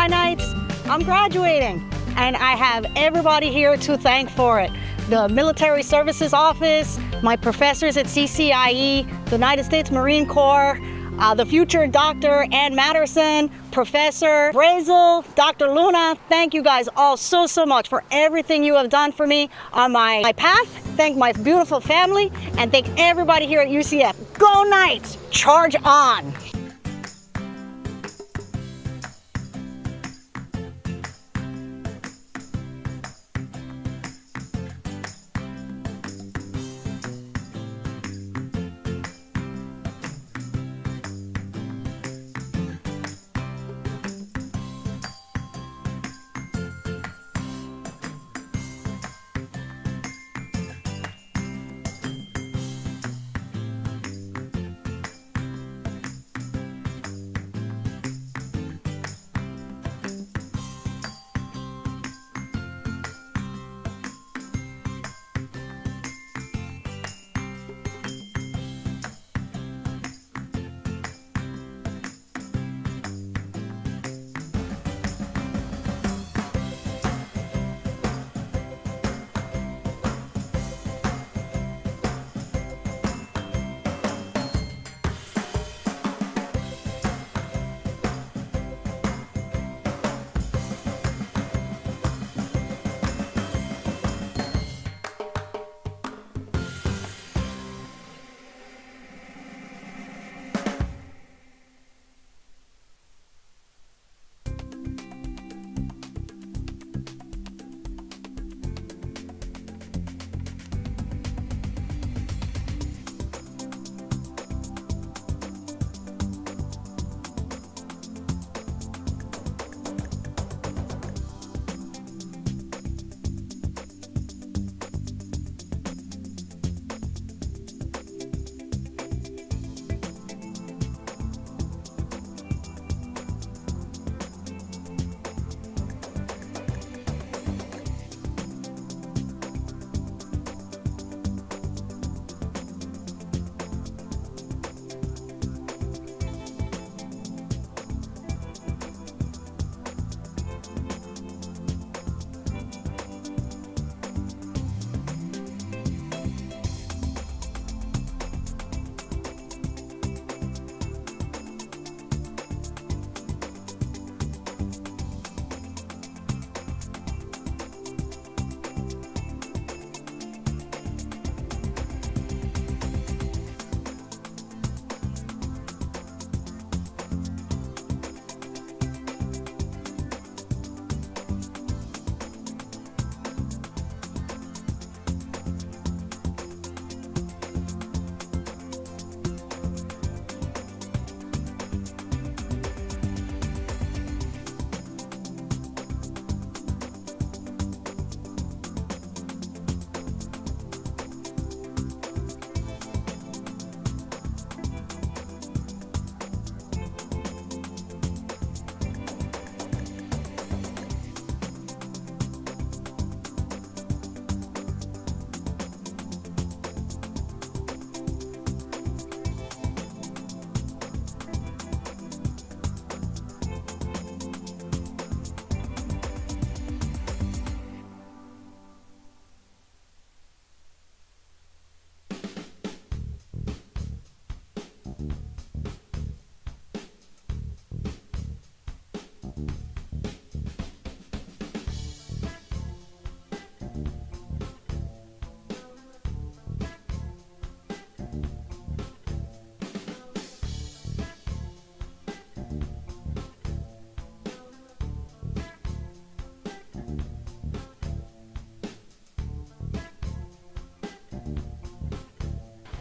Hi Knights, I'm graduating and I have everybody here to thank for it. The Military Services Office, my professors at CCIE, the United States Marine Corps, the future Dr. Ann Matterson, Professor Rosen, Dr. Luna. Thank you guys all so much for everything you have done for me on my path. Thank my beautiful family and thank everybody here at UCF. Go Knights, charge on.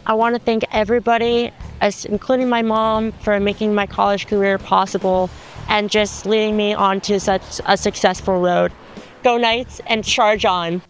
I want to thank everybody, including my mom, for making my college career possible and just leading me onto such a successful road. Go Knights and charge on!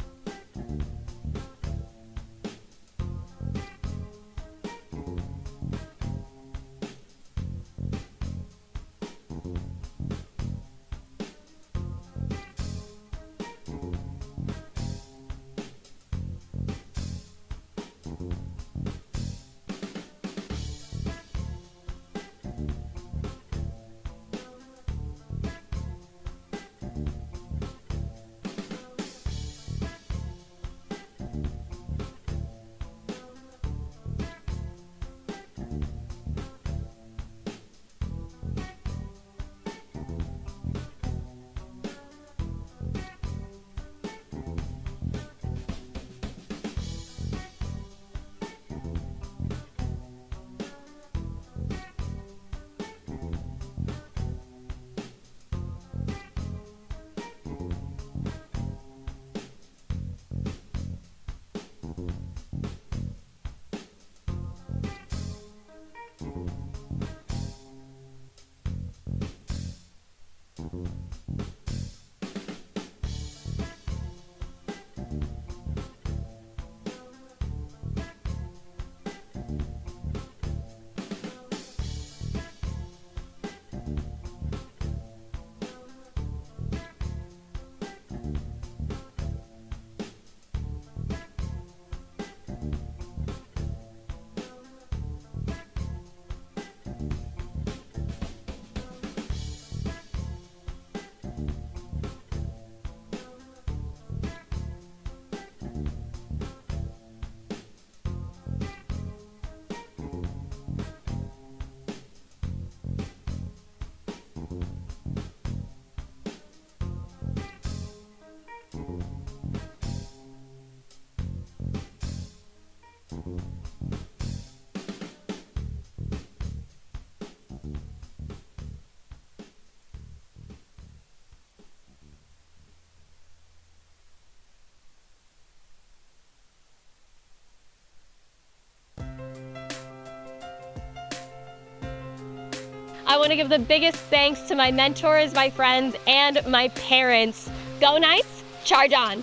I want to give the biggest thanks to my mentors, my friends, and my parents. Go Knights, charge on!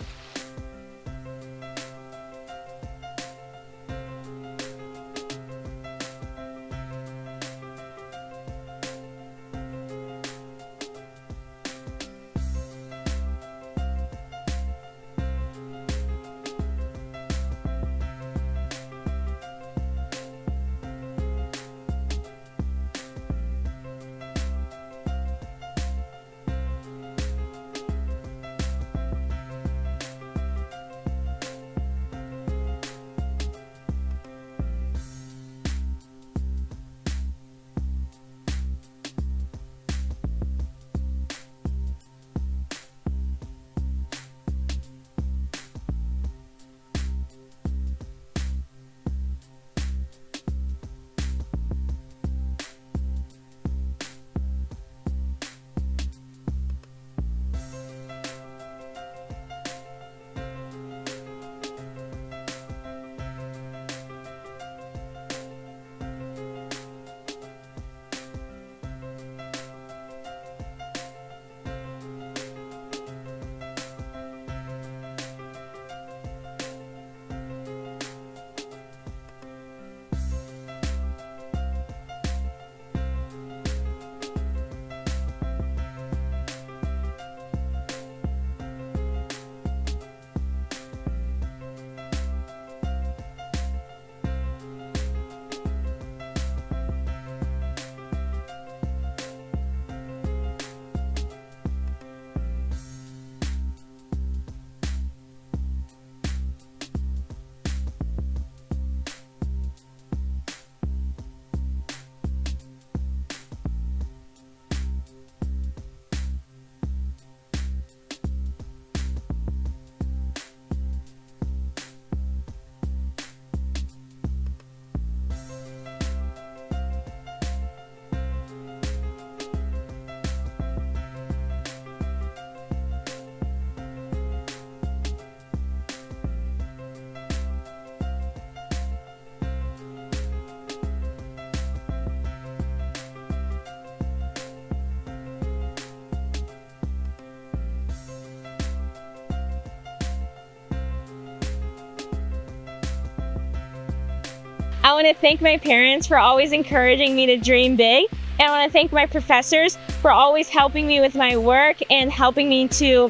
I want to thank my parents for always encouraging me to dream big. And I want to thank my professors for always helping me with my work and helping me to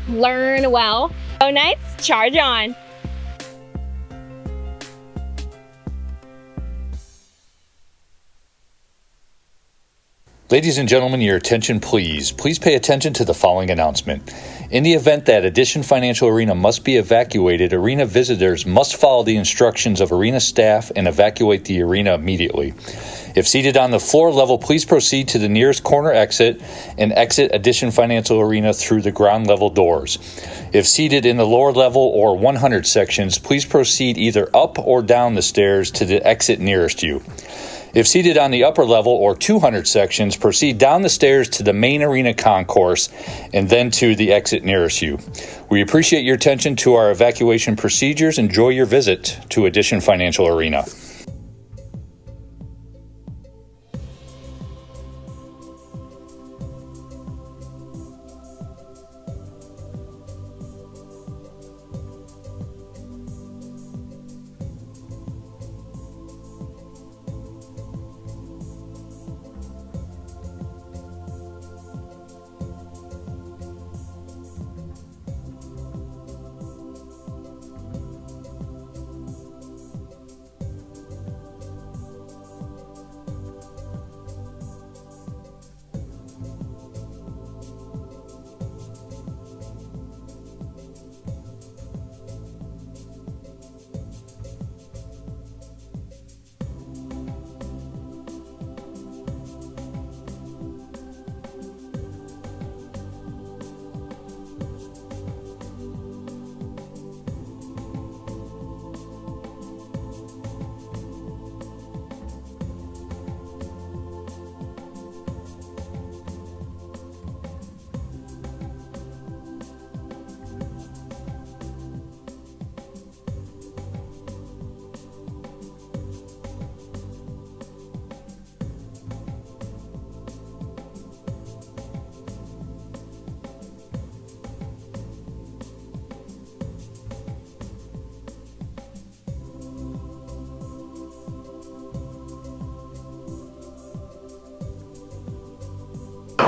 learn well. Go Knights, charge on! Ladies and gentlemen, your attention please. Please pay attention to the following announcement. In the event that Addition Financial Arena must be evacuated, arena visitors must follow the instructions of arena staff and evacuate the arena immediately. If seated on the floor level, please proceed to the nearest corner exit and exit Addition Financial Arena through the ground level doors. If seated in the lower level or 100 sections, please proceed either up or down the stairs to the exit nearest you. If seated on the upper level or 200 sections, proceed down the stairs to the main arena concourse and then to the exit nearest you. We appreciate your attention to our evacuation procedures. Enjoy your visit to Addition Financial Arena.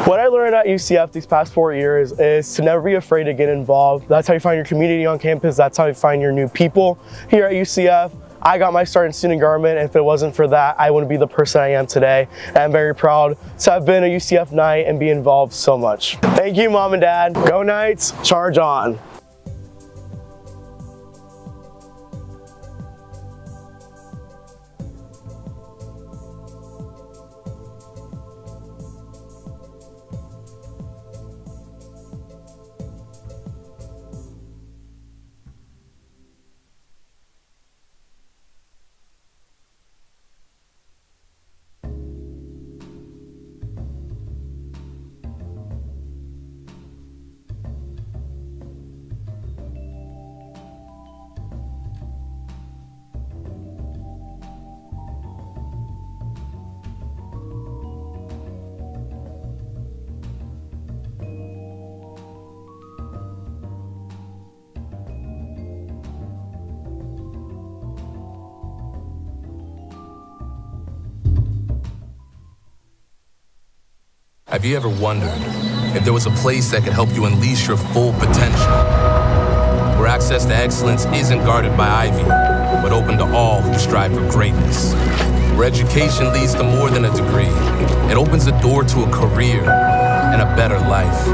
What I learned at UCF these past 4 years is to never be afraid to get involved. That's how you find your community on campus. That's how you find your new people here at UCF. I got my start in student government, and if it wasn't for that, I wouldn't be the person I am today. And I'm very proud to have been a UCF Knight and be involved so much. Thank you, Mom and Dad. Go Knights, charge on. Have you ever wondered if there was a place that could help you unleash your full potential? Where access to excellence isn't guarded by ivy, but open to all who strive for greatness. Where education leads to more than a degree. It opens the door to a career and a better life.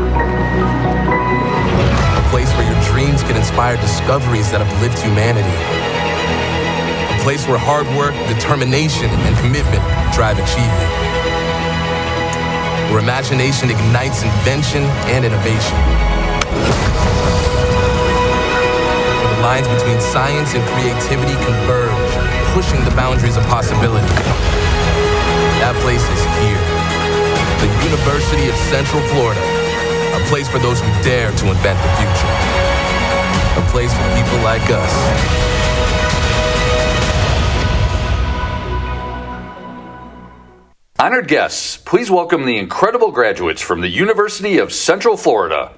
A place where your dreams can inspire discoveries that uplift humanity. A place where hard work, determination, and commitment drive achievement. Where imagination ignites invention and innovation. Where the lines between science and creativity converge, pushing the boundaries of possibility. That place is here. The University of Central Florida. A place for those who dare to invent the future. A place for people like us. Honored guests, please welcome the incredible graduates from the University of Central Florida.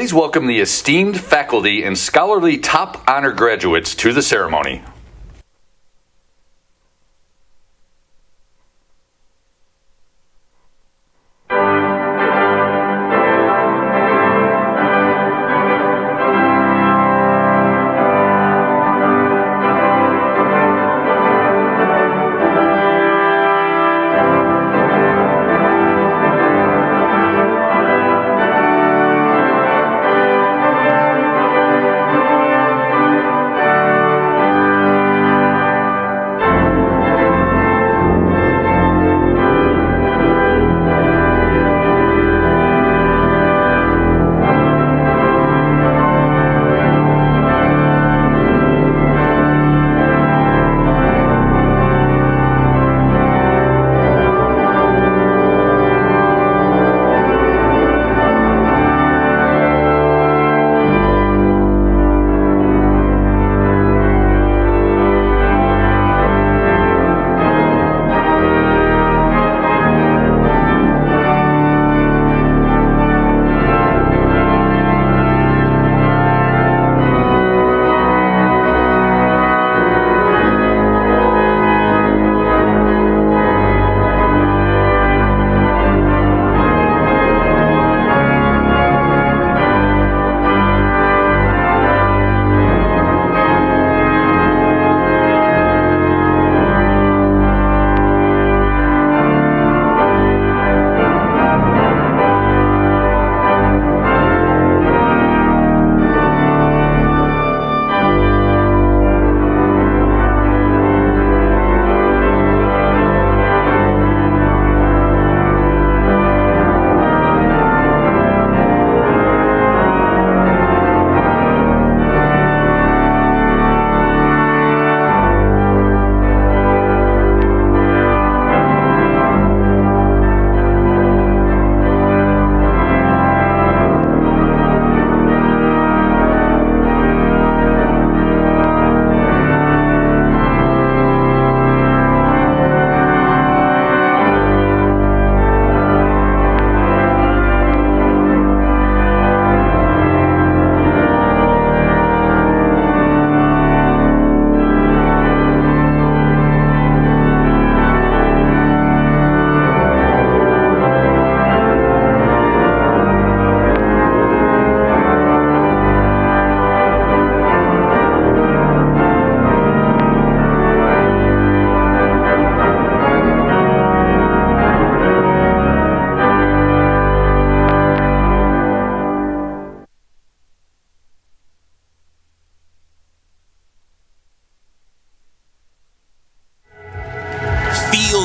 Please welcome the esteemed faculty and scholarly top honor graduates to the ceremony.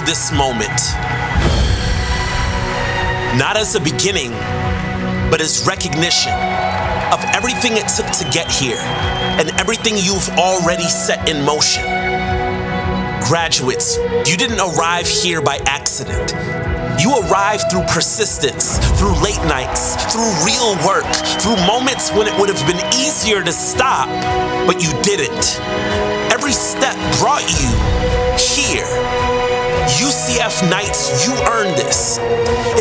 This moment, not as a beginning, but as recognition of everything it took to get here and everything you've already set in motion. Graduates, you didn't arrive here by accident. You arrived through persistence, through late nights, through real work, through moments when it would have been easier to stop, but you didn't. Every step brought you here. UCF nights, you earned this.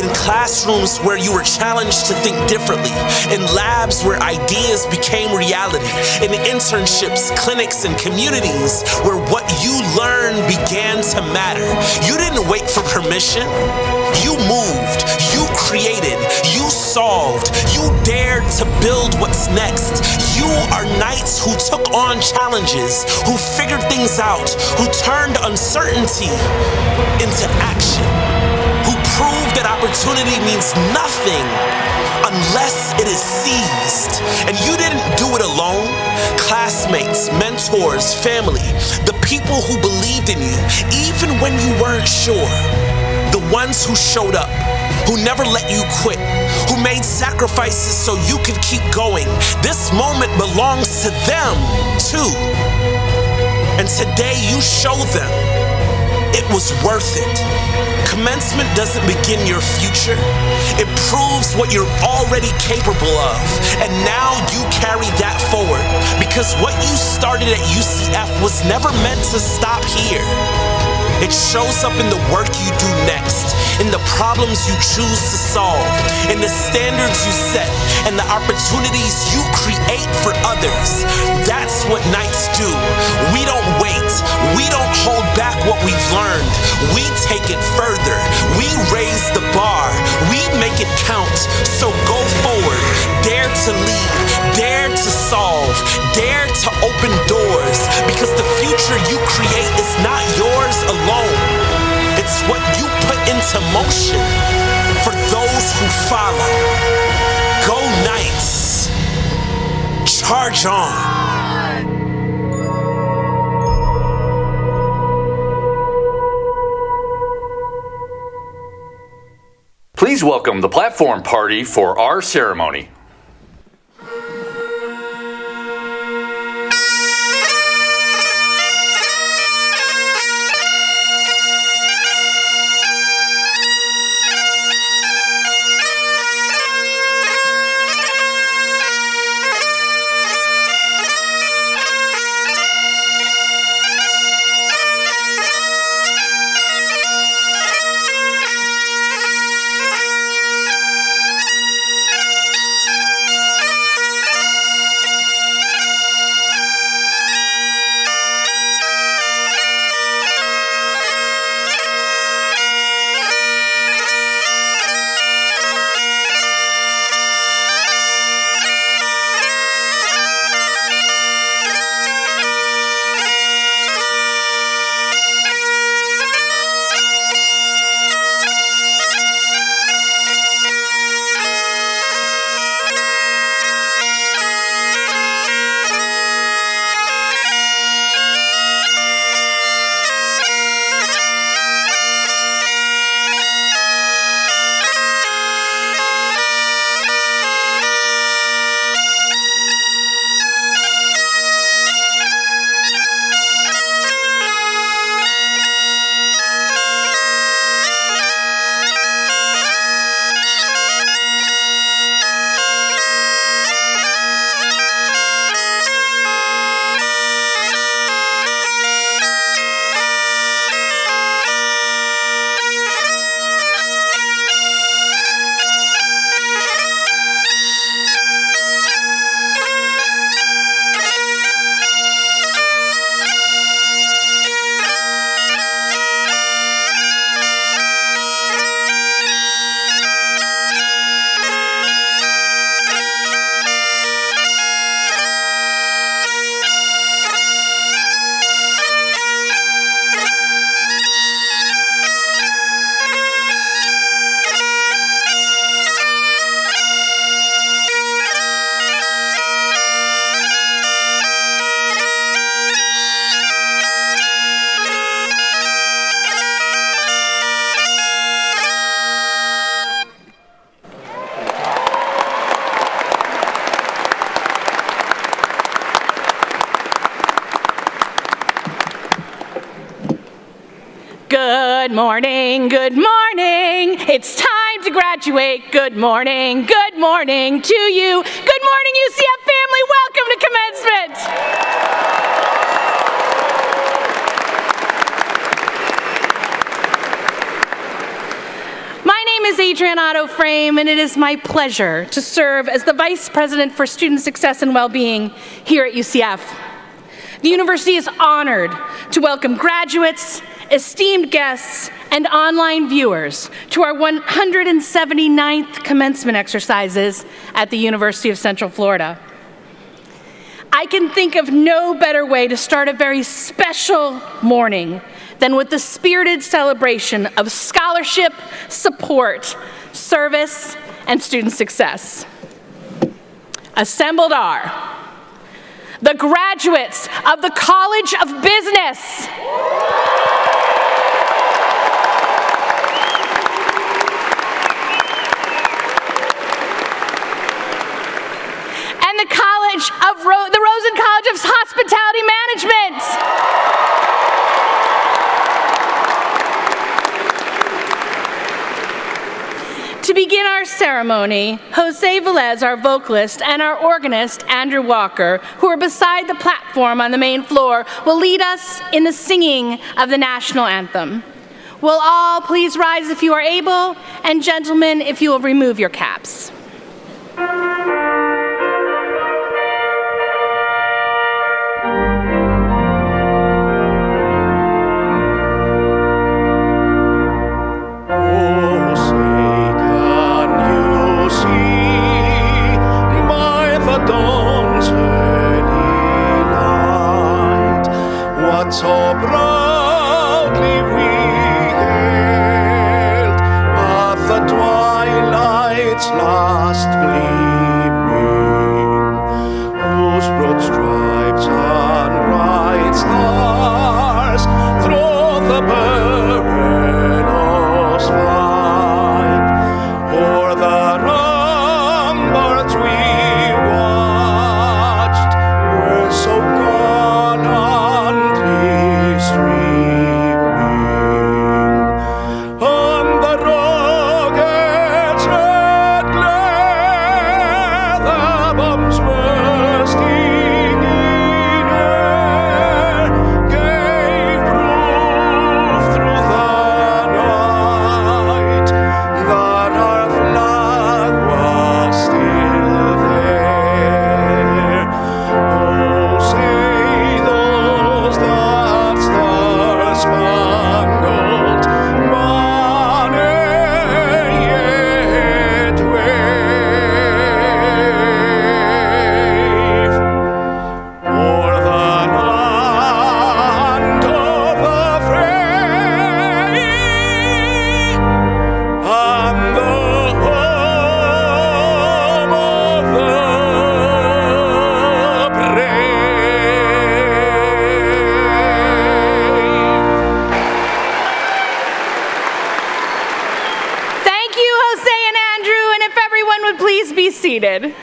In classrooms where you were challenged to think differently, in labs where ideas became reality, in internships, clinics, and communities where what you learned began to matter. You didn't wait for permission. You moved, you created, you solved, you dared to build what's next. You are knights who took on challenges, who figured things out, who turned uncertainty into action, who proved that opportunity means nothing unless it is seized. And you didn't do it alone. Classmates, mentors, family, the people who believed in you, even when you weren't sure. The ones who showed up, who never let you quit, who made sacrifices so you could keep going. This moment belongs to them too. And today you show them it was worth it. Commencement doesn't begin your future. It proves what you're already capable of. And now you carry that forward, because what you started at UCF was never meant to stop here. It shows up in the work you do next, in in the problems you choose to solve, in the standards you set, and the opportunities you create for others. That's what Knights do. We don't wait. We don't hold back what we've learned. We take it further. We raise the bar. We make it count. So go forward. Dare to lead. Dare to solve. Dare to open doors. Because the future you create is not yours alone. It's what you put into motion for those who follow. Go Knights. Charge on. Please welcome the platform party for our ceremony. Good morning, good morning. It's time to graduate. Good morning to you. Good morning, UCF family. Welcome to Commencement. My name is Adrienne Otto-Frame, and it is my pleasure to serve as the Vice President for Student Success and Wellbeing here at UCF. The university is honored to welcome graduates, esteemed guests, and online viewers to our 179th commencement exercises at the University of Central Florida. I can think of no better way to start a very special morning than with the spirited celebration of scholarship, support, service, and student success. Assembled are the graduates of the College of Business, and the the Rosen College of Hospitality Management. To begin our ceremony, Jose Velez, our vocalist, and our organist, Andrew Walker, who are beside the platform on the main floor, will lead us in the singing of the national anthem. Will all please rise if you are able, and gentlemen, if you will remove your caps. So proudly we hailed at the twilight's last gleaming, whose broad stripes and bright stars through the perilous fight, o'er the ramparts we watched, were so gallantly streaming, on the rocket's red glare, the bombs bursting in air, gave proof through the night that our flag was still there. Oh, say those that star-spangled banner yet wave, o'er the land of the free and the home of the brave. Thank you, Jose and Andrew, and if everyone would please be seated.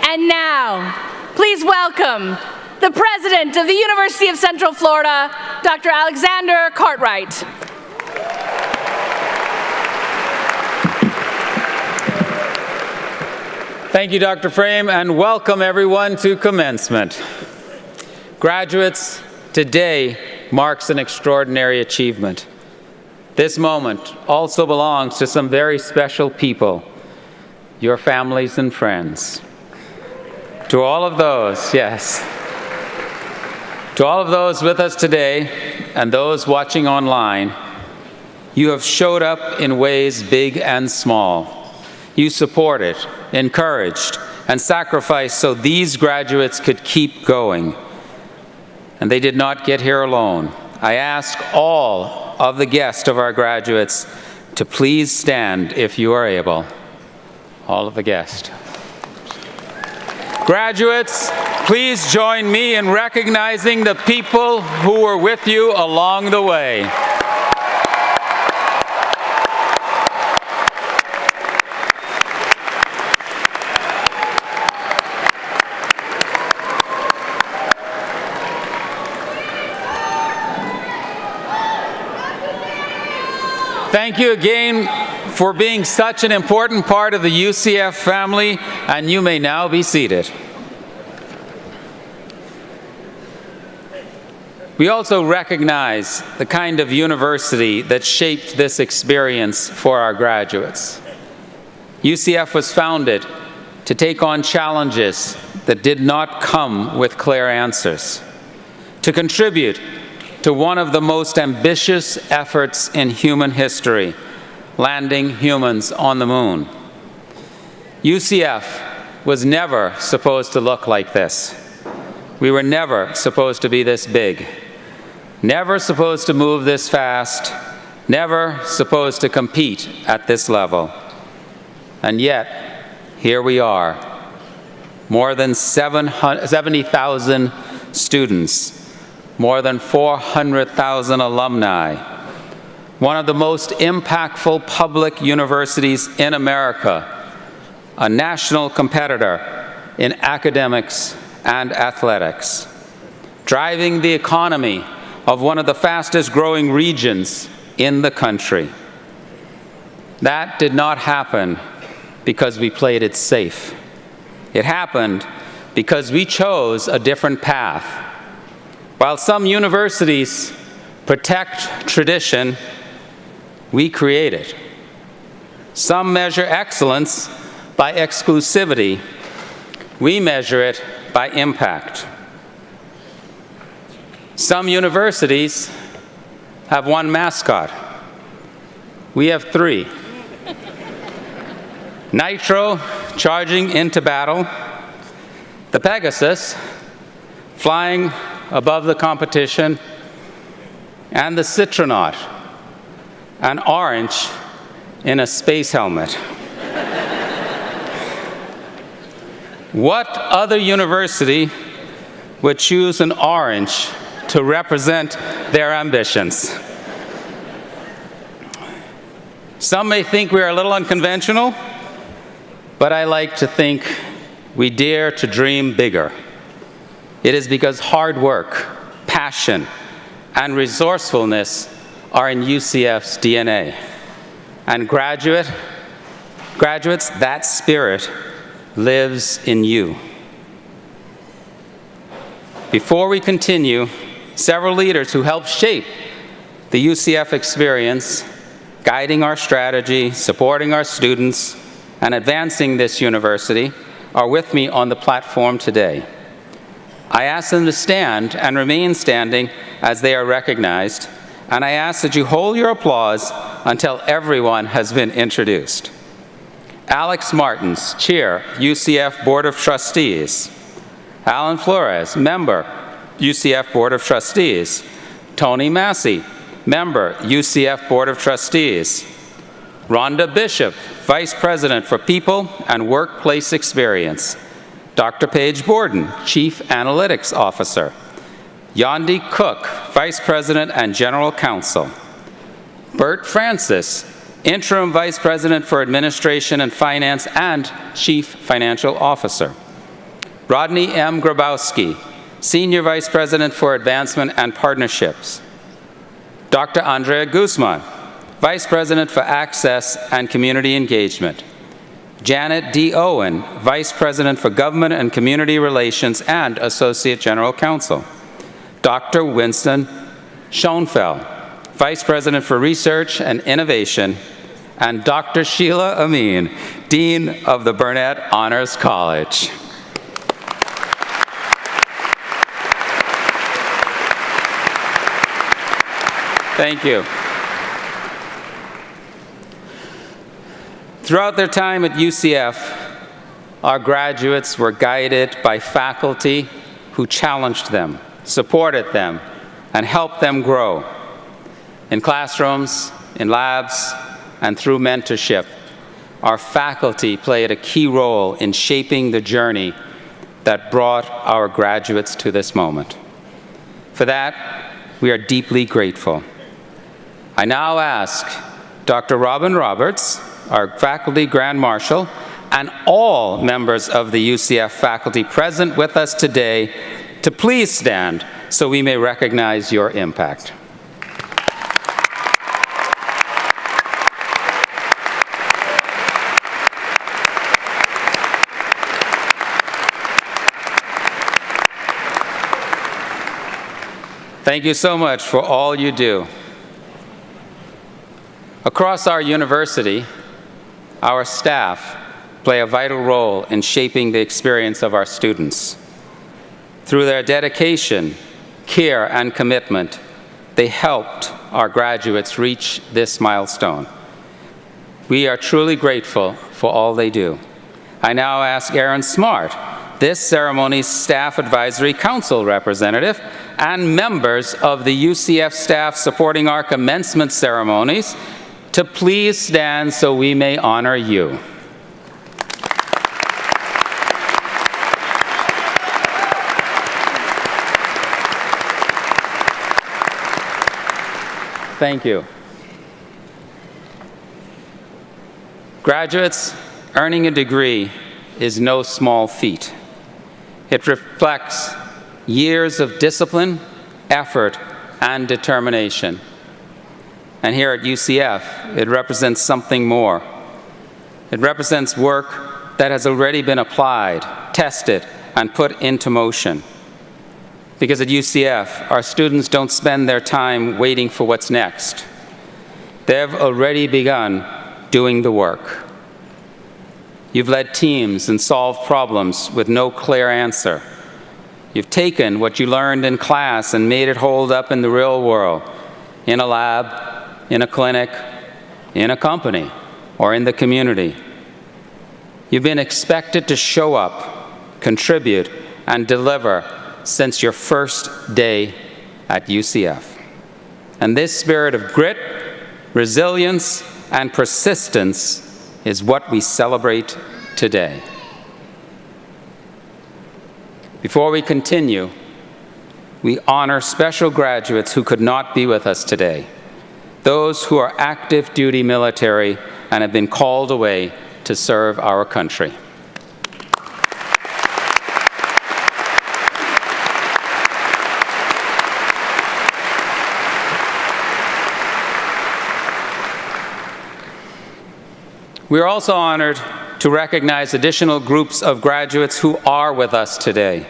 And now, please welcome the President of the University of Central Florida, Dr. Alexander Cartwright. Thank you, Dr. Frame, and welcome everyone to Commencement. Graduates, today marks an extraordinary achievement. This moment also belongs to some very special people, your families and friends. To all of those, yes, to all of those with us today and those watching online, you have showed up in ways big and small. You supported, encouraged, and sacrificed so these graduates could keep going. And they did not get here alone. I ask all of the guests of our graduates to please stand if you are able. All of the guests. Graduates, please join me in recognizing the people who were with you along the way. Thank you again for being such an important part of the UCF family, and you may now be seated. We also recognize the kind of university that shaped this experience for our graduates. UCF was founded to take on challenges that did not come with clear answers, to contribute to one of the most ambitious efforts in human history, landing humans on the moon. UCF was never supposed to look like this. We were never supposed to be this big, never supposed to move this fast, never supposed to compete at this level. And yet, here we are, more than 70,000 students, more than 400,000 alumni, one of the most impactful public universities in America, a national competitor in academics and athletics, driving the economy of one of the fastest growing regions in the country. That did not happen because we played it safe. It happened because we chose a different path. While some universities protect tradition, we create it. Some measure excellence by exclusivity. We measure it by impact. Some universities have one mascot. We have three. Nitro, charging into battle. The Pegasus, flying above the competition. And the Citronaut, an orange in a space helmet. What other university would choose an orange to represent their ambitions? Some may think we are a little unconventional, but I like to think we dare to dream bigger. It is because hard work, passion, and resourcefulness are in UCF's DNA. And graduates, that spirit lives in you. Before we continue, several leaders who helped shape the UCF experience, guiding our strategy, supporting our students, and advancing this university, are with me on the platform today. I ask them to stand and remain standing as they are recognized, and I ask that you hold your applause until everyone has been introduced. Alex Martins, Chair, UCF Board of Trustees. Alan Flores, Member, UCF Board of Trustees. Tony Massey, Member, UCF Board of Trustees. Rhonda Bishop, Vice President for People and Workplace Experience. Dr. Paige Borden, Chief Analytics Officer. Yandi Cook, Vice President and General Counsel. Bert Francis, Interim Vice President for Administration and Finance and Chief Financial Officer. Rodney M. Grabowski, Senior Vice President for Advancement and Partnerships. Dr. Andrea Guzman, Vice President for Access and Community Engagement. Janet D. Owen, Vice President for Government and Community Relations and Associate General Counsel. Dr. Winston Schoenfeld, Vice President for Research and Innovation, and Dr. Sheila Amin, Dean of the Burnett Honors College. Thank you. Throughout their time at UCF, our graduates were guided by faculty who challenged them, supported them, and helped them grow. In classrooms, in labs, and through mentorship, our faculty played a key role in shaping the journey that brought our graduates to this moment. For that, we are deeply grateful. I now ask Dr. Robin Roberts, our Faculty Grand Marshal, and all members of the UCF faculty present with us today to please stand so we may recognize your impact. Thank you so much for all you do. Across our university, our staff play a vital role in shaping the experience of our students. Through their dedication, care, and commitment, they helped our graduates reach this milestone. We are truly grateful for all they do. I now ask Aaron Smart, this ceremony's Staff Advisory Council representative, and members of the UCF staff supporting our commencement ceremonies, to please stand so we may honor you. Thank you. Graduates, earning a degree is no small feat. It reflects years of discipline, effort, and determination. And here at UCF, it represents something more. It represents work that has already been applied, tested, and put into motion. Because at UCF, our students don't spend their time waiting for what's next. They've already begun doing the work. You've led teams and solved problems with no clear answer. You've taken what you learned in class and made it hold up in the real world, in a lab, in a clinic, in a company, or in the community. You've been expected to show up, contribute, and deliver since your first day at UCF. And this spirit of grit, resilience, and persistence is what we celebrate today. Before we continue, we honor special graduates who could not be with us today, those who are active duty military and have been called away to serve our country. We are also honored to recognize additional groups of graduates who are with us today.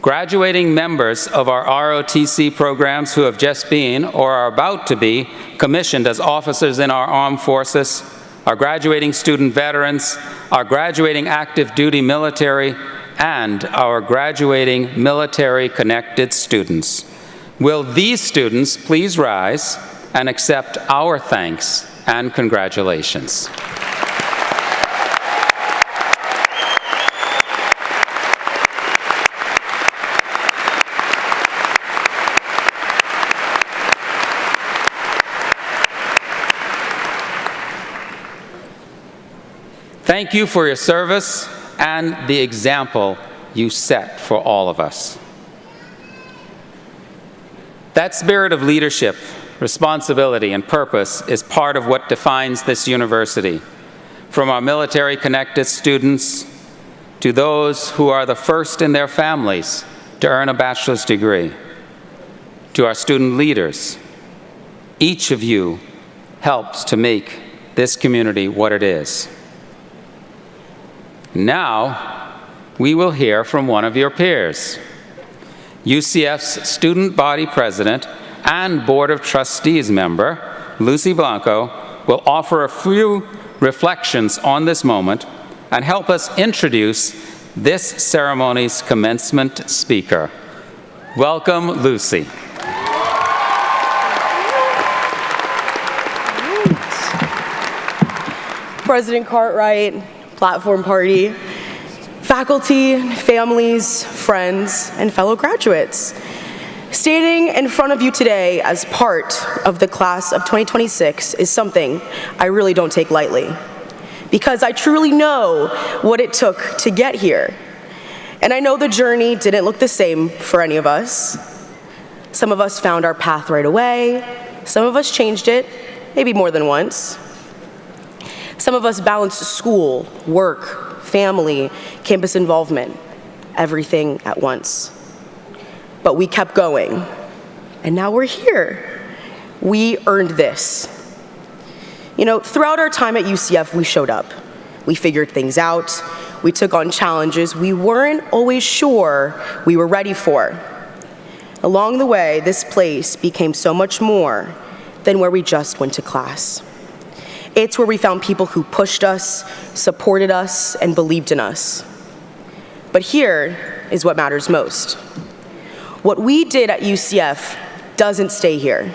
Graduating members of our ROTC programs who have just been or are about to be commissioned as officers in our armed forces, our graduating student veterans, our graduating active duty military, and our graduating military-connected students. Will these students please rise and accept our thanks and congratulations. Thank you for your service and the example you set for all of us. That spirit of leadership, responsibility, and purpose is part of what defines this university, from our military-connected students to those who are the first in their families to earn a bachelor's degree, to our student leaders. Each of you helps to make this community what it is. Now, we will hear from one of your peers. UCF's Student Body President and Board of Trustees member, Lucy Blanco, will offer a few reflections on this moment and help us introduce this ceremony's commencement speaker. Welcome, Lucy. President Cartwright, platform party, faculty, families, friends, and fellow graduates. Standing in front of you today as part of the class of 2026 is something I really don't take lightly, because I truly know what it took to get here. And I know the journey didn't look the same for any of us. Some of us found our path right away. Some of us changed it, maybe more than once. Some of us balanced school, work, family, campus involvement, everything at once. But we kept going, and now we're here. We earned this. You know, throughout our time at UCF, we showed up. We figured things out. We took on challenges we weren't always sure we were ready for. Along the way, this place became so much more than where we just went to class. It's where we found people who pushed us, supported us, and believed in us. But here is what matters most. What we did at UCF doesn't stay here.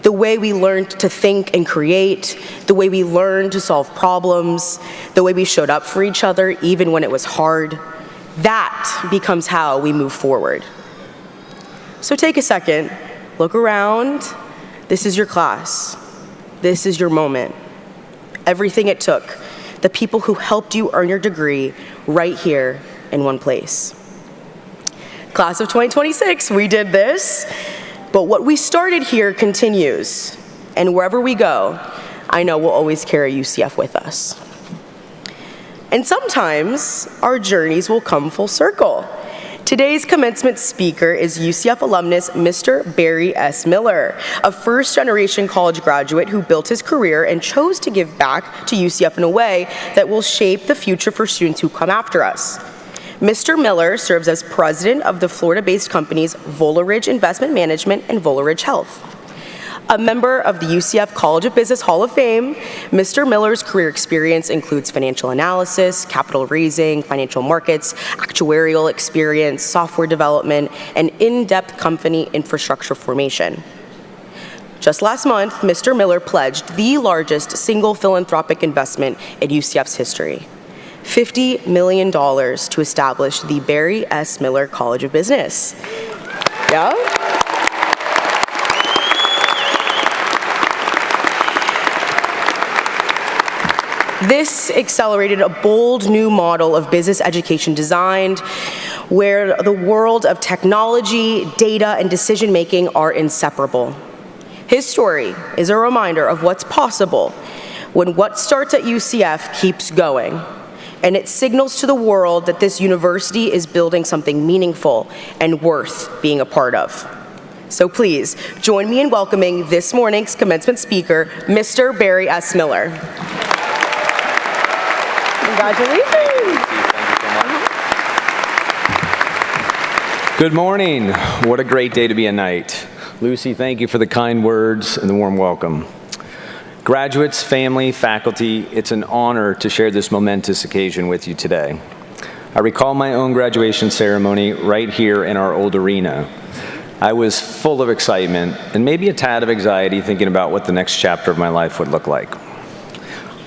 The way we learned to think and create, the way we learned to solve problems, the way we showed up for each other even when it was hard, that becomes how we move forward. So take a second, look around. This is your class. This is your moment. Everything it took, the people who helped you earn your degree right here in one place. Class of 2026, we did this, but what we started here continues, and wherever we go, I know we'll always carry UCF with us. And sometimes our journeys will come full circle, Today's commencement speaker is UCF alumnus Mr. Barry S. Miller, a first-generation college graduate who built his career and chose to give back to UCF in a way that will shape the future for students who come after us. Mr. Miller serves as president of the Florida-based companies Voleridge Investment Management and Voleridge Health. A member of the UCF College of Business Hall of Fame, Mr. Miller's career experience includes financial analysis, capital raising, financial markets, actuarial experience, software development, and in-depth company infrastructure formation. Just last month, Mr. Miller pledged the largest single philanthropic investment in UCF's history, $50 million to establish the Barry S. Miller College of Business. Yeah? This accelerated a bold new model of business education designed where the world of technology, data, and decision-making are inseparable. His story is a reminder of what's possible when what starts at UCF keeps going, and it signals to the world that this university is building something meaningful and worth being a part of. So please, join me in welcoming this morning's commencement speaker, Mr. Barry S. Miller. Congratulations. Thank you so much. Good morning. What a great day to be a knight. Lucy, thank you for the kind words and the warm welcome. Graduates, family, faculty, it's an honor to share this momentous occasion with you today. I recall my own graduation ceremony right here in our old arena. I was full of excitement and maybe a tad of anxiety thinking about what the next chapter of my life would look like.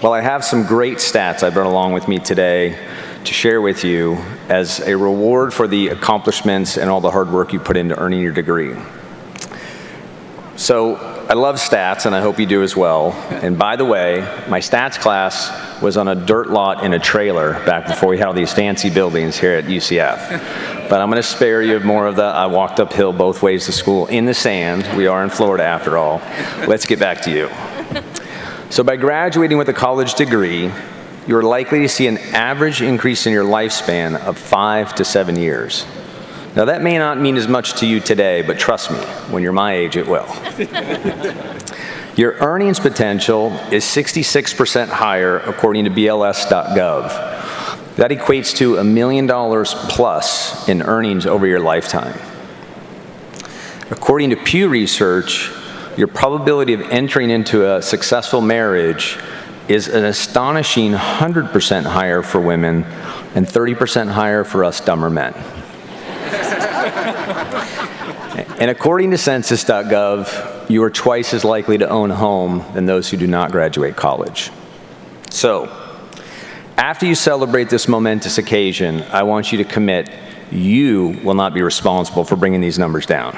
Well, I have some great stats I brought along with me today to share with you as a reward for the accomplishments and all the hard work you put into earning your degree. So, I love stats, and I hope you do as well. And by the way, my stats class was on a dirt lot in a trailer back before we had all these fancy buildings here at UCF. But I'm going to spare you more of that. I walked uphill both ways to school in the sand. We are in Florida after all. Let's get back to you. So by graduating with a college degree, you're likely to see an average increase in your lifespan of 5 to 7 years. Now that may not mean as much to you today, but trust me, when you're my age, it will. Your earnings potential is 66% higher according to BLS.gov. That equates to $1 million plus in earnings over your lifetime. According to Pew Research, your probability of entering into a successful marriage is an astonishing 100% higher for women and 30% higher for us dumber men. And according to Census.gov, you are twice as likely to own a home than those who do not graduate college. So, after you celebrate this momentous occasion, I want you to commit you will not be responsible for bringing these numbers down.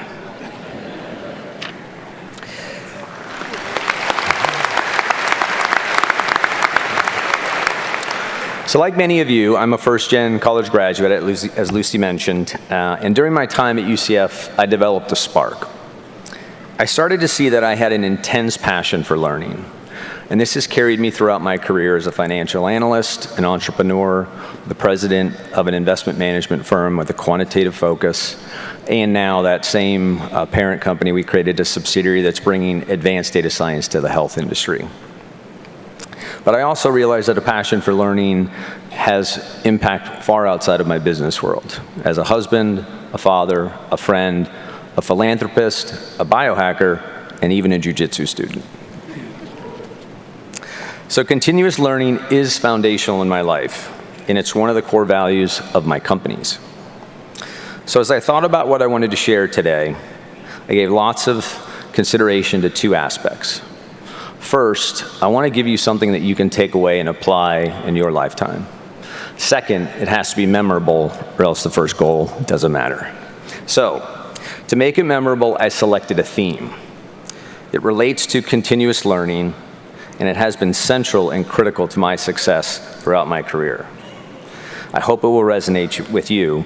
So like many of you, I'm a first-gen college graduate, as Lucy mentioned, and during my time at UCF, I developed a spark. I started to see that I had an intense passion for learning, and this has carried me throughout my career as a financial analyst, an entrepreneur, the president of an investment management firm with a quantitative focus, and now that same parent company, we created a subsidiary that's bringing advanced data science to the health industry. But I also realized that a passion for learning has impact far outside of my business world. As a husband, a father, a friend, a philanthropist, a biohacker, and even a jiu-jitsu student. So continuous learning is foundational in my life, and it's one of the core values of my companies. So as I thought about what I wanted to share today, I gave lots of consideration to two aspects. First, I want to give you something that you can take away and apply in your lifetime. Second, it has to be memorable, or else the first goal doesn't matter. So, to make it memorable, I selected a theme. It relates to continuous learning, and it has been central and critical to my success throughout my career. I hope it will resonate with you,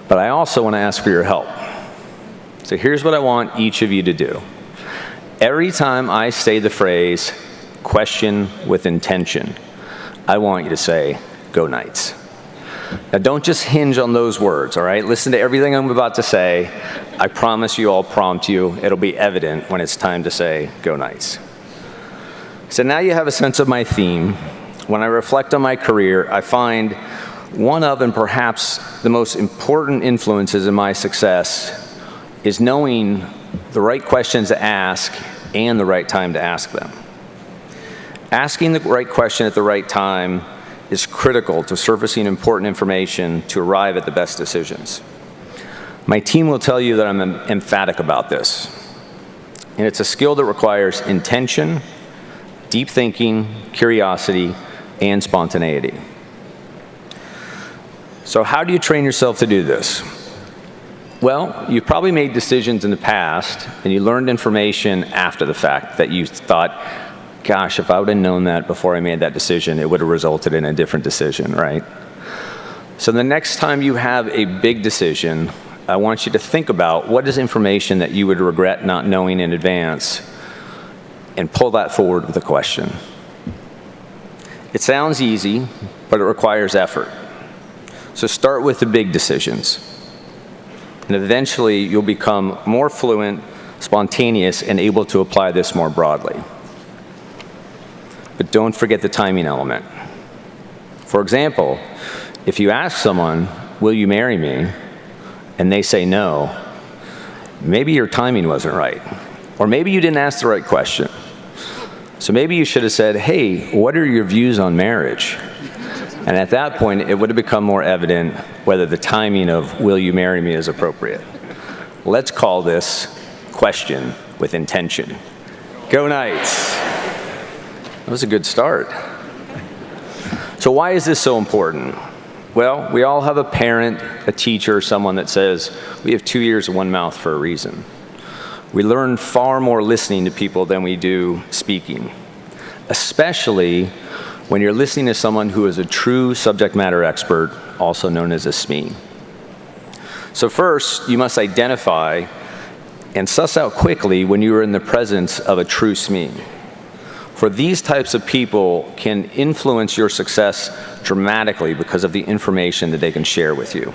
but I also want to ask for your help. So here's what I want each of you to do. Every time I say the phrase, question with intention, I want you to say, go Knights. Now don't just hinge on those words, all right? Listen to everything I'm about to say. I promise you I'll prompt you. It'll be evident when it's time to say, go Knights. So now you have a sense of my theme. When I reflect on my career, I find one of, and perhaps the most important influences in my success, is knowing the right questions to ask and the right time to ask them. Asking the right question at the right time is critical to surfacing important information to arrive at the best decisions. My team will tell you that I'm emphatic about this. And it's a skill that requires intention, deep thinking, curiosity, and spontaneity. So how do you train yourself to do this? Well, you've probably made decisions in the past, and you learned information after the fact that you thought, gosh, if I would have known that before I made that decision, it would have resulted in a different decision, right? So the next time you have a big decision, I want you to think about what is information that you would regret not knowing in advance, and pull that forward with a question. It sounds easy, but it requires effort. So start with the big decisions. And eventually, you'll become more fluent, spontaneous, and able to apply this more broadly. But don't forget the timing element. For example, if you ask someone, will you marry me? And they say no, maybe your timing wasn't right. Or maybe you didn't ask the right question. So maybe you should have said, hey, what are your views on marriage? And at that point, it would have become more evident whether the timing of will you marry me is appropriate. Let's call this question with intention. Go Knights. That was a good start. So why is this so important? Well, we all have a parent, a teacher, someone that says, we have 2 ears and 1 mouth for a reason. We learn far more listening to people than we do speaking, especially when you're listening to someone who is a true subject matter expert, also known as a SME. So first, you must identify and suss out quickly when you are in the presence of a true SME. For these types of people can influence your success dramatically because of the information that they can share with you.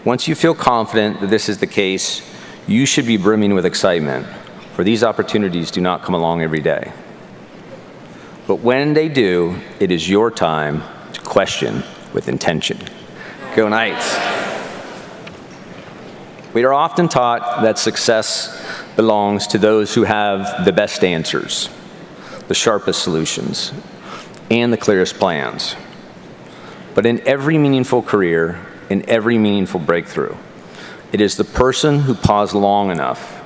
Once you feel confident that this is the case, you should be brimming with excitement, for these opportunities do not come along every day. But when they do, it is your time to question with intention. Go Knights. We are often taught that success belongs to those who have the best answers, the sharpest solutions, and the clearest plans. But in every meaningful career, in every meaningful breakthrough, it is the person who paused long enough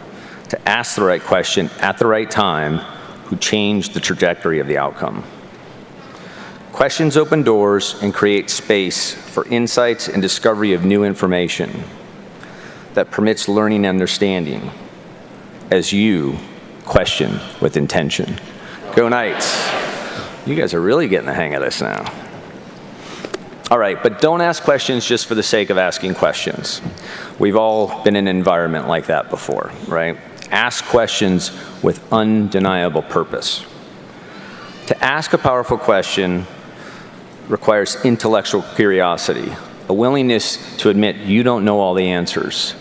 to ask the right question at the right time who changed the trajectory of the outcome. Questions open doors and create space for insights and discovery of new information that permits learning and understanding as you question with intention. Go Knights. You guys are really getting the hang of this now. All right, but don't ask questions just for the sake of asking questions. We've all been in an environment like that before, right? Ask questions with undeniable purpose. To ask a powerful question requires intellectual curiosity, a willingness to admit you don't know all the answers.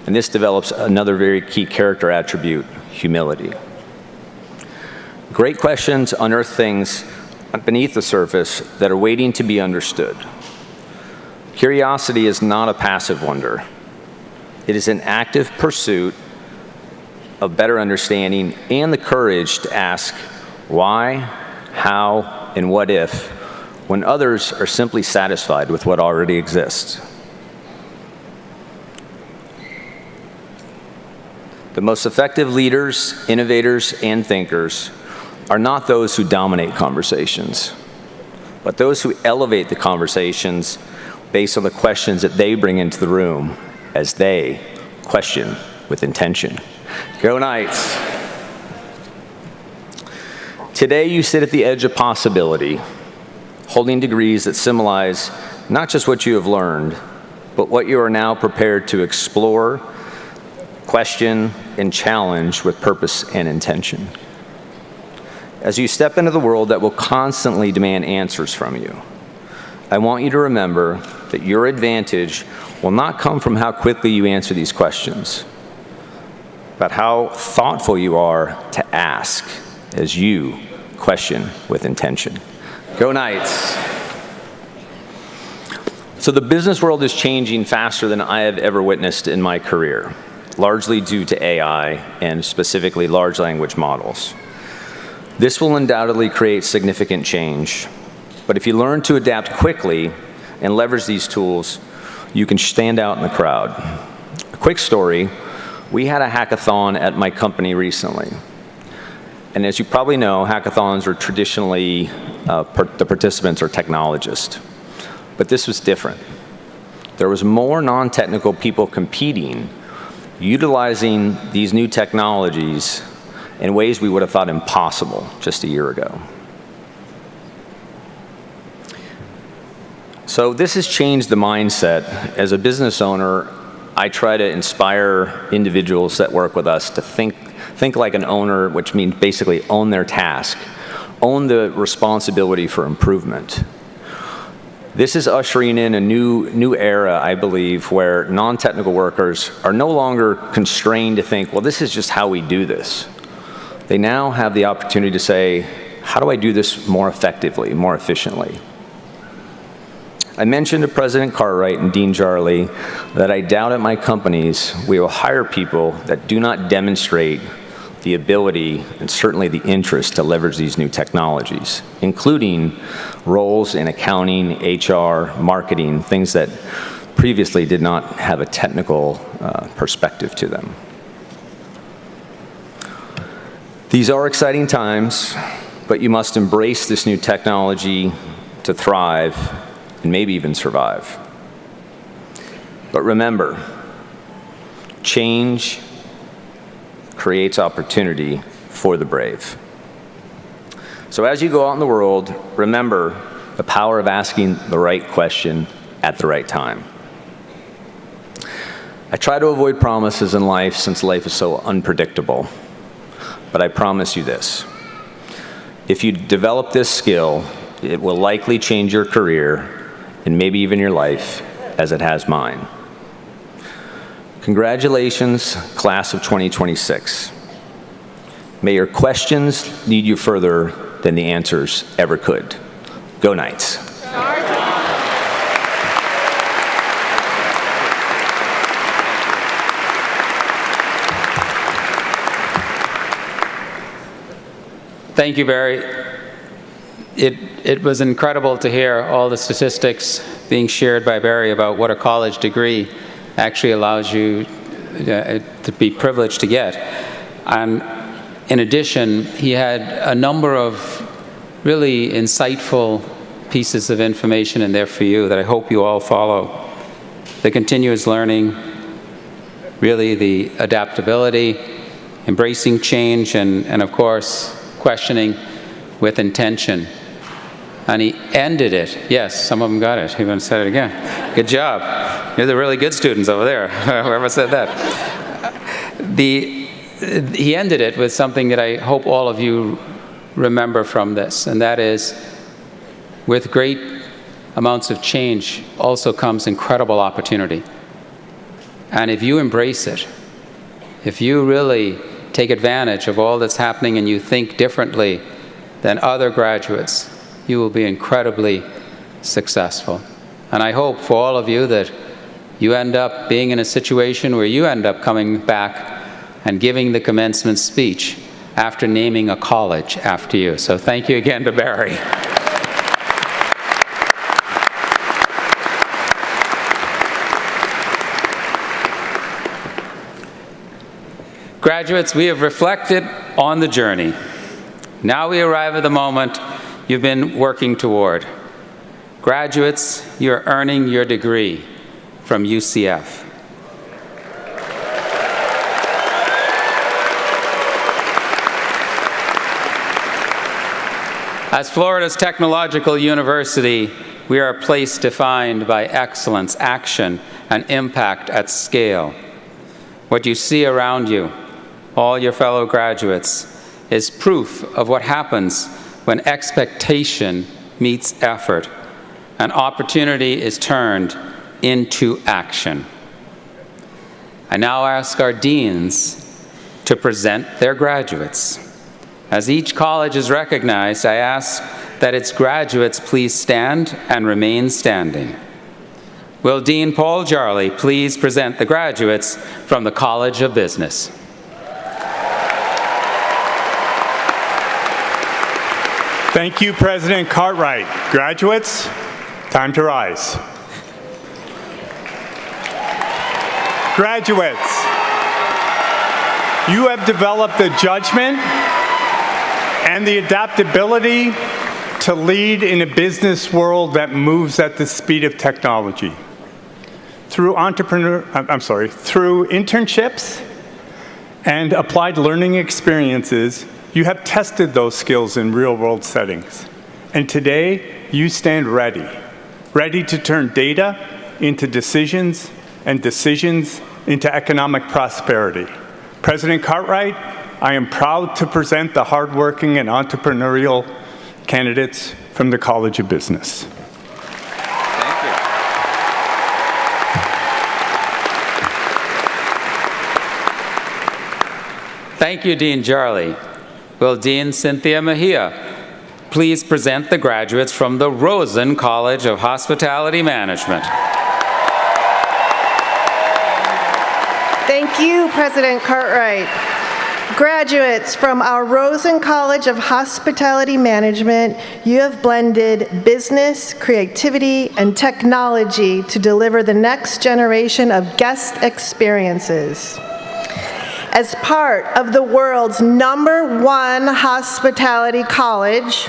And this develops another very key character attribute, humility. Great questions unearth things beneath the surface that are waiting to be understood. Curiosity is not a passive wonder. It is an active pursuit of better understanding and the courage to ask why, how, and what if when others are simply satisfied with what already exists. The most effective leaders, innovators, and thinkers are not those who dominate conversations, but those who elevate the conversations based on the questions that they bring into the room as they question with intention. Go Knights. Today you sit at the edge of possibility, holding degrees that symbolize not just what you have learned, but what you are now prepared to explore, question, and challenge with purpose and intention. As you step into the world that will constantly demand answers from you, I want you to remember that your advantage will not come from how quickly you answer these questions, but how thoughtful you are to ask as you question with intention. Go Knights! So the business world is changing faster than I have ever witnessed in my career, largely due to AI and specifically large language models. This will undoubtedly create significant change, but if you learn to adapt quickly and leverage these tools, you can stand out in the crowd. A quick story, we had a hackathon at my company recently. And as you probably know, hackathons are traditionally, the participants are technologists. But this was different. There was more non-technical people competing, utilizing these new technologies in ways we would have thought impossible just a year ago. So this has changed the mindset. As a business owner, I try to inspire individuals that work with us to think like an owner, which means basically own their task, own the responsibility for improvement. This is ushering in a new era, I believe, where non-technical workers are no longer constrained to think, well, this is just how we do this. They now have the opportunity to say, how do I do this more effectively, more efficiently? I mentioned to President Cartwright and Dean Jarley that I doubt at my companies we will hire people that do not demonstrate the ability and certainly the interest to leverage these new technologies, including roles in accounting, HR, marketing, things that previously did not have a technical perspective to them. These are exciting times, but you must embrace this new technology to thrive and maybe even survive. But remember, change creates opportunity for the brave. So as you go out in the world, remember the power of asking the right question at the right time. I try to avoid promises in life since life is so unpredictable, but I promise you this. If you develop this skill, it will likely change your career and maybe even your life as it has mine. Congratulations, class of 2026. May your questions lead you further than the answers ever could. Go Knights. Thank you, Barry. It was incredible to hear all the statistics being shared by Barry about what a college degree actually allows you to be privileged to get. And in addition, he had a number of really insightful pieces of information in there for you that I hope you all follow. The continuous learning, really the adaptability, embracing change, and of course, questioning with intention. And he ended it. Yes, some of them got it. He even said it again. Good job. You're the really good students over there, whoever said that. He ended it with something that I hope all of you remember from this, and that is, with great amounts of change also comes incredible opportunity. And if you embrace it, if you really take advantage of all that's happening and you think differently than other graduates, you will be incredibly successful. And I hope for all of you that you end up being in a situation where you end up coming back and giving the commencement speech after naming a college after you. So thank you again to Barry. Graduates, we have reflected on the journey. Now we arrive at the moment you've been working toward. Graduates, you're earning your degree from UCF. As Florida's technological university, we are a place defined by excellence, action, and impact at scale. What you see around you, all your fellow graduates, is proof of what happens when expectation meets effort, and opportunity is turned into action. I now ask our deans to present their graduates. As each college is recognized, I ask that its graduates please stand and remain standing. Will Dean Paul Jarley please present the graduates from the College of Business? Thank you, President Cartwright. Graduates, time to rise. Graduates, you have developed the judgment and the adaptability to lead in a business world that moves at the speed of technology. Through internships and applied learning experiences, you have tested those skills in real-world settings. And today, you stand ready to turn data into decisions and decisions into economic prosperity. President Cartwright, I am proud to present the hardworking and entrepreneurial candidates from the College of Business. Thank you. Thank you, Dean Jarley. Will Dean Cynthia Mejia please present the graduates from the Rosen College of Hospitality Management? Thank you, President Cartwright. Graduates from our Rosen College of Hospitality Management, you have blended business, creativity, and technology to deliver the next generation of guest experiences. As part of the world's #1 hospitality college,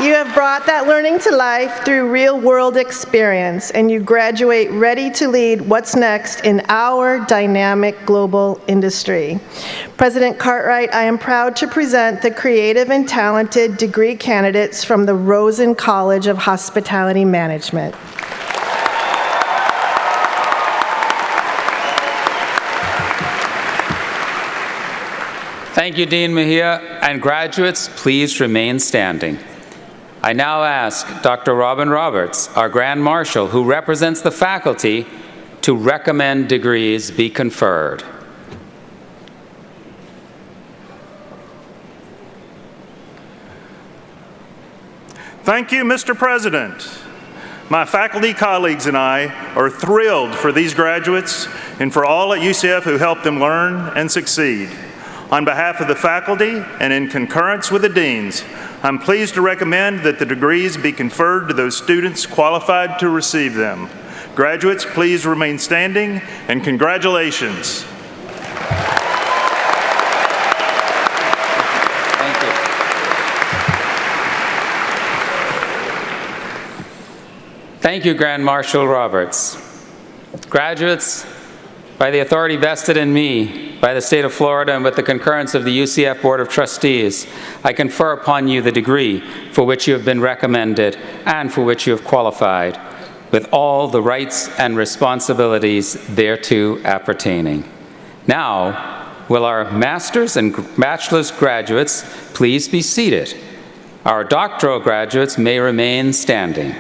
you have brought that learning to life through real-world experience, and you graduate ready to lead what's next in our dynamic global industry. President Cartwright, I am proud to present the creative and talented degree candidates from the Rosen College of Hospitality Management. Thank you, Dean Mejia, and graduates, please remain standing. I now ask Dr. Robin Roberts, our Grand Marshal, who represents the faculty, to recommend degrees be conferred. Thank you, Mr. President. My faculty colleagues and I are thrilled for these graduates and for all at UCF who helped them learn and succeed. On behalf of the faculty and in concurrence with the deans, I'm pleased to recommend that the degrees be conferred to those students qualified to receive them. Graduates, please remain standing, and congratulations. Thank you. Thank you, Grand Marshal Roberts. Graduates, by the authority vested in me by the state of Florida and with the concurrence of the UCF Board of Trustees, I confer upon you the degree for which you have been recommended and for which you have qualified, with all the rights and responsibilities thereto appertaining. Now, will our master's and bachelor's graduates please be seated? Our doctoral graduates may remain standing.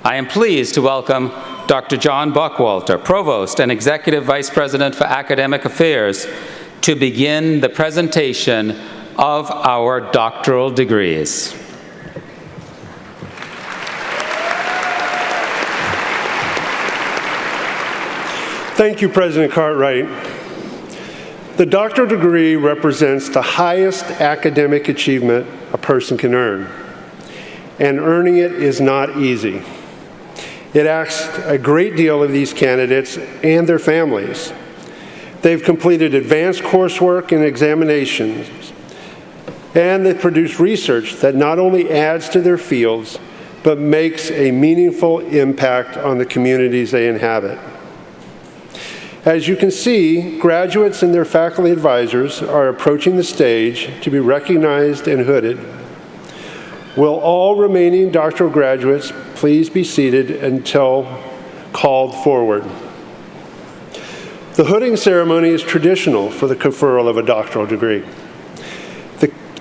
I am pleased to welcome Dr. John Buckwalter, Provost and Executive Vice President for Academic Affairs, to begin the presentation of our doctoral degrees. Thank you, President Cartwright. The doctoral degree represents the highest academic achievement a person can earn, and earning it is not easy. It asks a great deal of these candidates and their families. They've completed advanced coursework and examinations, and they've produced research that not only adds to their fields, but makes a meaningful impact on the communities they inhabit. As you can see, graduates and their faculty advisors are approaching the stage to be recognized and hooded. Will all remaining doctoral graduates please be seated until called forward? The hooding ceremony is traditional for the conferral of a doctoral degree.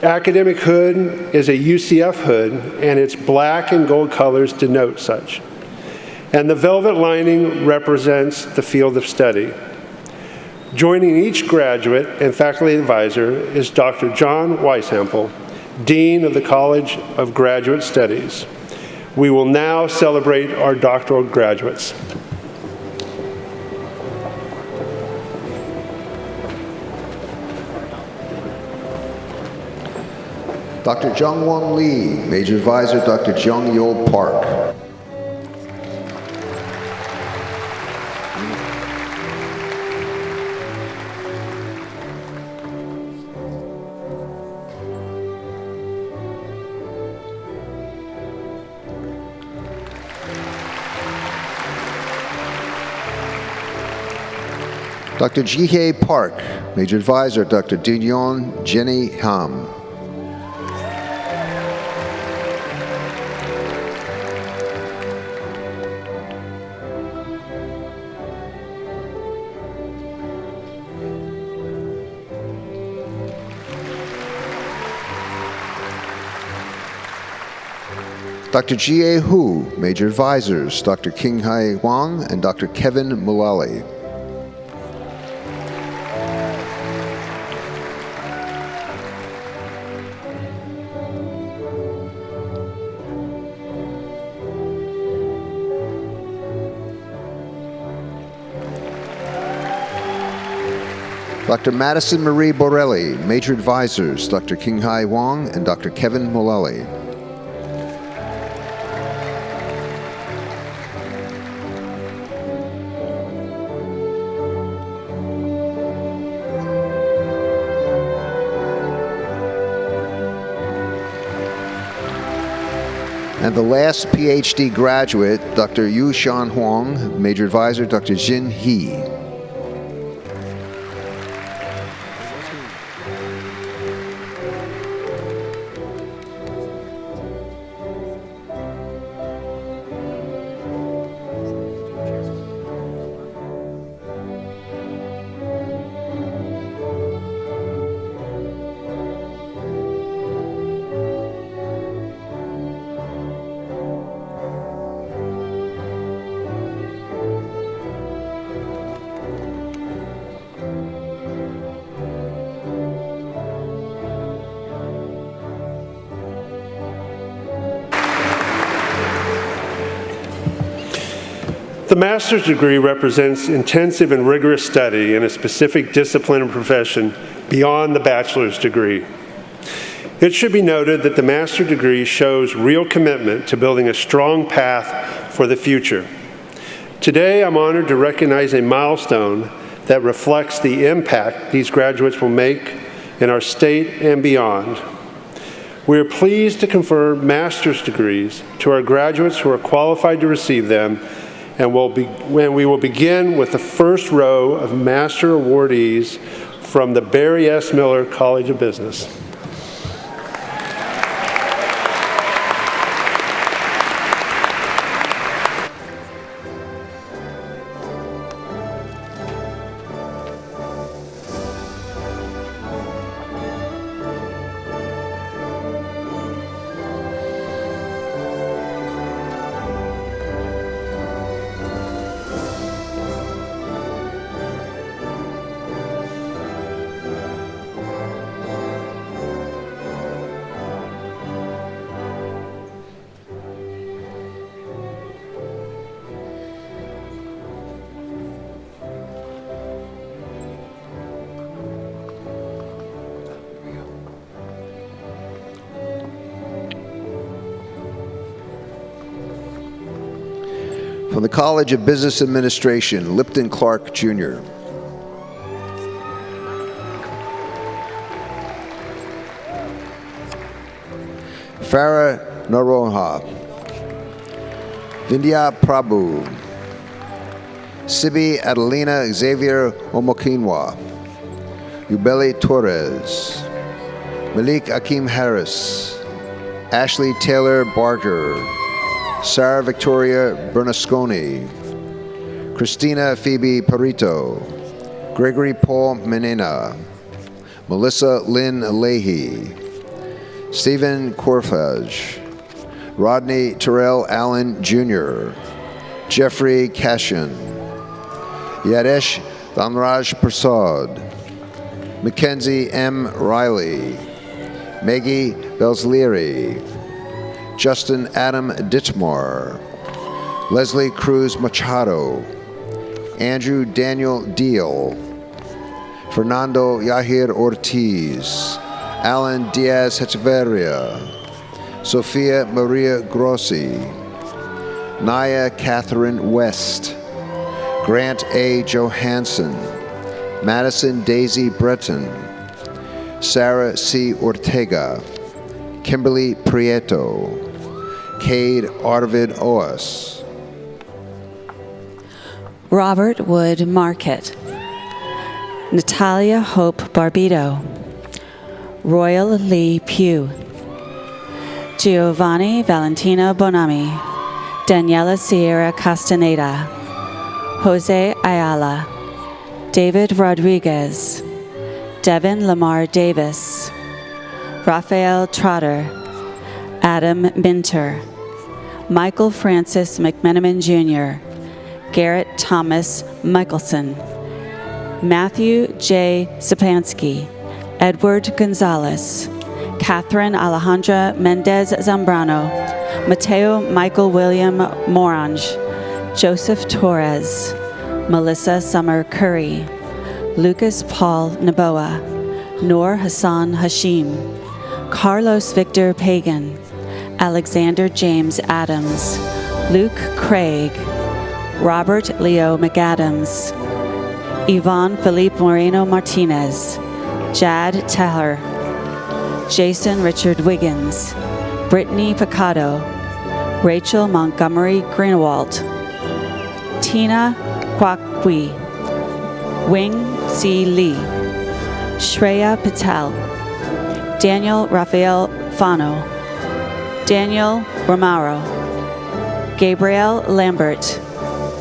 academic hood is a UCF hood, and its black and gold colors denote such. And the velvet lining represents the field of study. Joining each graduate and faculty advisor is Dr. John Weishampel, Dean of the College of Graduate Studies. We will now celebrate our doctoral graduates. Dr. Jungwon Lee, Major Advisor Dr. Jung-Yul Park. Dr. Ji-Hae Park, Major Advisor Dr. Doo-Yeon Jenny Ham. Dr. Jie Hu, Major Advisors, Dr. King-Hai Wang and Dr. Kevin Mulally. Dr. Madison Marie Borelli, Major Advisors, Dr. King-Hai Wang and Dr. Kevin Mulally. And the last PhD graduate, Dr. Yu Shan Huang, Major Advisor, Dr. Jin He. The master's degree represents intensive and rigorous study in a specific discipline and profession beyond the bachelor's degree. It should be noted that the master's degree shows real commitment to building a strong path for the future. Today, I'm honored to recognize a milestone that reflects the impact these graduates will make in our state and beyond. We are pleased to confer master's degrees to our graduates who are qualified to receive them, and we will begin with the first row of master awardees from the Barry S. Miller College of Business. From the College of Business Administration, Lipton Clark, Jr. Farah Naroha, Vindhya Prabhu, Sibi Adelina Xavier Omokinwa, Yubeli Torres, Malik Akim Harris, Ashley Taylor Barger, Sarah Victoria Bernasconi, Christina Phoebe Perito, Gregory Paul Menena, Melissa Lynn Leahy, Stephen Corfage, Rodney Terrell Allen Jr., Jeffrey Cashin, Yadesh Dhanraj Prasad, Mackenzie M. Riley, Maggie Belzleary, Justin Adam Ditmar, Leslie Cruz Machado, Andrew Daniel Deal, Fernando Yahir Ortiz, Alan Diaz Hecheverria, Sofia Maria Grossi, Naya Catherine West, Grant A. Johansson, Madison Daisy Breton, Sarah C. Ortega, Kimberly Prieto, Cade Arvid Oas, Robert Wood Market, Natalia Hope Barbito, Royal Lee Pugh, Giovanni Valentino Bonami, Daniela Sierra Castaneda, Jose Ayala, David Rodriguez, Devin Lamar Davis, Raphael Trotter, Adam Minter, Michael Francis McMenamin Jr., Garrett Thomas Michelson, Matthew J. Sapansky, Edward Gonzalez, Catherine Alejandra Mendez Zambrano, Mateo Michael William Morange, Joseph Torres, Melissa Summer Curry, Lucas Paul Naboa, Noor Hassan Hashim, Carlos Victor Pagan, Alexander James Adams, Luke Craig, Robert Leo McAdams, Yvonne Philippe Moreno Martinez, Jad Teller, Jason Richard Wiggins, Brittany Picado, Rachel Montgomery Greenwald, Tina Kwakwi, Wing C. Lee, Shreya Patel, Daniel Rafael Fano, Daniel Romaro, Gabriel Lambert,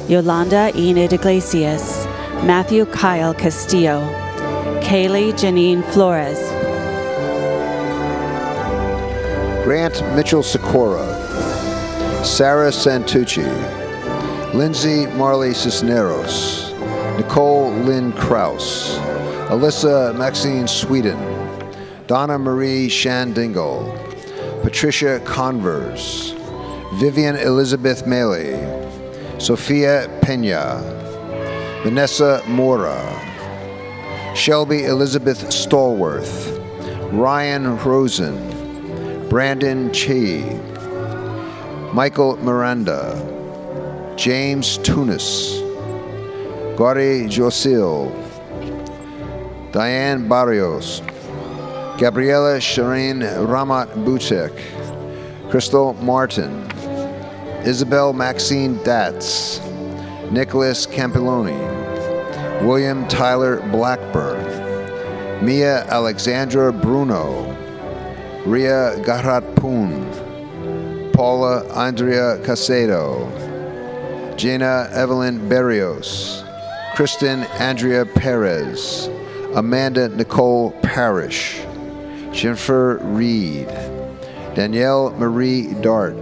Yolanda Enid Iglesias, Matthew Kyle Castillo, Kaylee Janine Flores, Grant Mitchell Sikora, Sarah Santucci, Lindsay Marley Cisneros, Nicole Lynn Kraus, Alyssa Maxine Sweden, Donna Marie Shandingle, Patricia Converse, Vivian Elizabeth Maley, Sophia Pena, Vanessa Mora, Shelby Elizabeth Stallworth, Ryan Rosen, Brandon Chi, Michael Miranda, James Tunis, Gauri Josil, Diane Barrios, Gabriela Shireen Ramat Bucek, Crystal Martin, Isabel Maxine Datz, Nicholas Campiloni, William Tyler Blackburn, Mia Alexandra Bruno, Ria Garat Poon, Paula Andrea Casedo, Gina Evelyn Berrios, Kristen Andrea Perez, Amanda Nicole Parrish, Jennifer Reed, Danielle Marie Dart,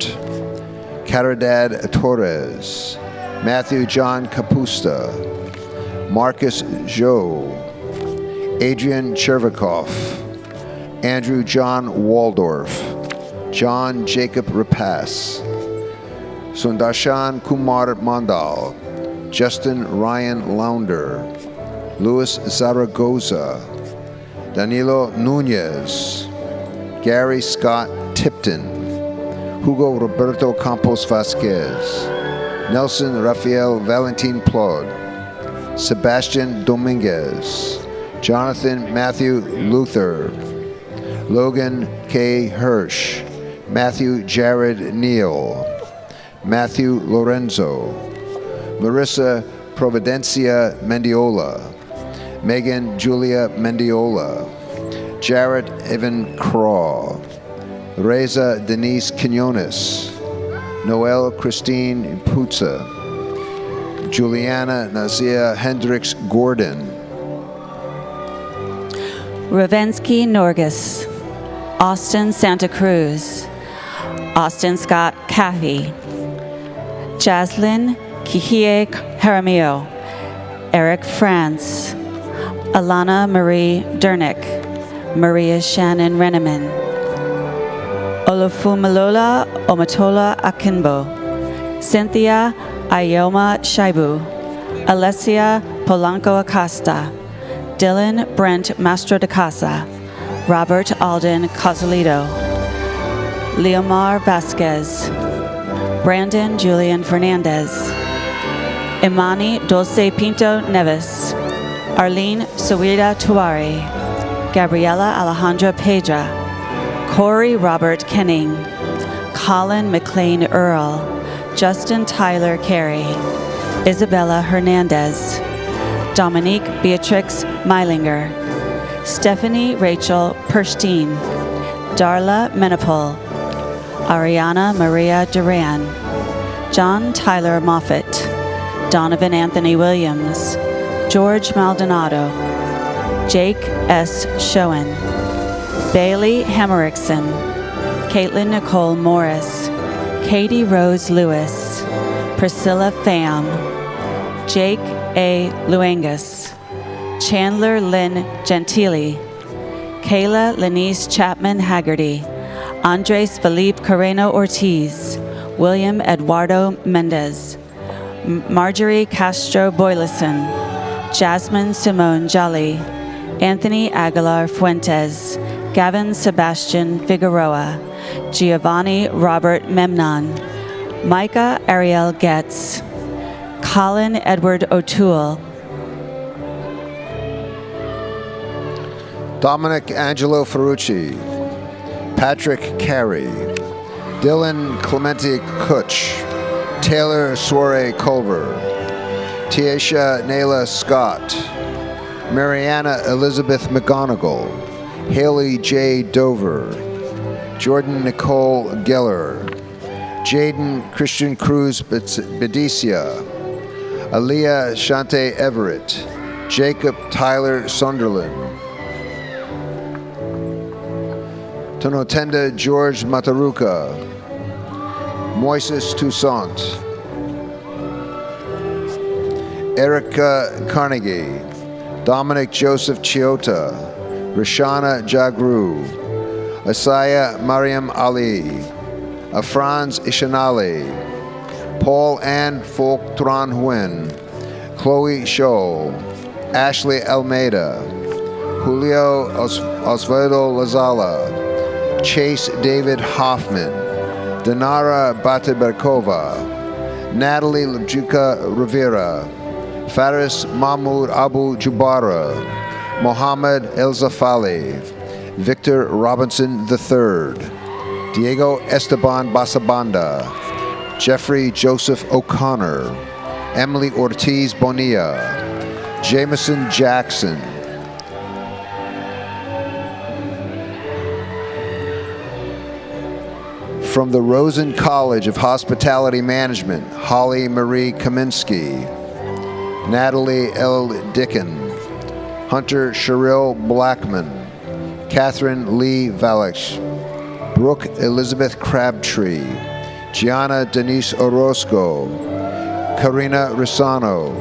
Caridad Torres, Matthew John Capusta, Marcus Joe, Adrian Chervikoff, Andrew John Waldorf, John Jacob Rapace, Sundarshan Kumar Mandal, Justin Ryan Launder, Luis Zaragoza, Danilo Nunez, Gary Scott Tipton, Hugo Roberto Campos Vasquez, Nelson Rafael Valentin Plod, Sebastian Dominguez, Jonathan Matthew Luther, Logan K. Hirsch, Matthew Jared Neal, Matthew Lorenzo, Marissa Providencia Mendiola, Megan Julia Mendiola, Jarrett Evan Craw, Reza Denise Quinones, Noelle Christine Putza, Juliana Nazia Hendricks Gordon, Ravensky Norgus, Austin Santa Cruz, Austin Scott Caffey, Jaslyn Kihie Jaramillo, Eric France, Alana Marie Dernick, Maria Shannon Renneman, Olufumalola Omatola Akinbo, Cynthia Ayoma Shaibu, Alessia Polanco Acosta, Dylan Brent Mastro de Casa, Robert Alden Cosolito, Leomar Vasquez, Brandon Julian Fernandez, Imani Dulce Pinto Neves, Arlene Sawida Tuari, Gabriela Alejandra Pedra, Corey Robert Kenning, Colin McLean Earl, Justin Tyler Carey, Isabella Hernandez, Dominique Beatrix Meilinger, Stephanie Rachel Perstein, Darla Menopol, Ariana Maria Duran, John Tyler Moffett, Donovan Anthony Williams, George Maldonado, Jake S. Schoen, Bailey Hemmerickson, Caitlin Nicole Morris, Katie Rose Lewis, Priscilla Pham, Jake A. Luengas, Chandler Lynn Gentili, Kayla Lenise Chapman Haggerty, Andres Felipe Carreno Ortiz, William Eduardo Mendez, Marjorie Castro Boyleson, Jasmine Simone Jolly, Anthony Aguilar Fuentes, Gavin Sebastian Figueroa, Giovanni Robert Memnon, Micah Ariel Getz, Colin Edward O'Toole, Dominic Angelo Ferrucci, Patrick Carey, Dylan Clemente Kutch, Taylor Soare Culver, Tiesha Nayla Scott, Mariana Elizabeth McGonigal, Haley J. Dover, Jordan Nicole Geller, Jaden Christian Cruz Bedicia, Aaliyah Shante Everett, Jacob Tyler Sunderland, Tonotenda George Mataruca, Moises Toussaint, Erica Carnegie, Dominic Joseph Chiota, Rashana Jagru, Asaya Mariam Ali, Afranz Ishanali, Paul Ann Folk Tran Nguyen, Chloe Scholl, Ashley Almeida, Julio Osvaldo Lazala, Chase David Hoffman, Dinara Batiberkova, Natalie Lajuka Rivera, Faris Mahmoud Abu Jubara, Mohammed El Zafali, Victor Robinson III, Diego Esteban Basabanda, Jeffrey Joseph O'Connor, Emily Ortiz Bonilla, Jameson Jackson, from the Rosen College of Hospitality Management, Holly Marie Kaminsky, Natalie L. Dickin, Hunter Sherrill Blackman, Catherine Lee Valech, Brooke Elizabeth Crabtree, Gianna Denise Orozco, Karina Risano,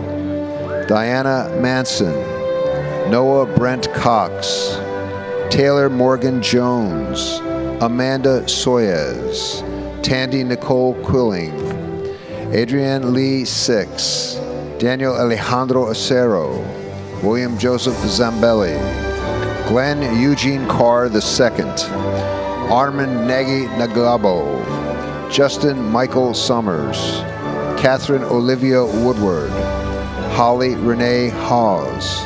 Diana Manson, Noah Brent Cox, Taylor Morgan Jones, Amanda Soyez, Tandy Nicole Quilling, Adrienne Lee Six, Daniel Alejandro Acero, William Joseph Zambelli, Glenn Eugene Carr II, Armin Nagy Naglabo, Justin Michael Summers, Catherine Olivia Woodward, Holly Renee Hawes,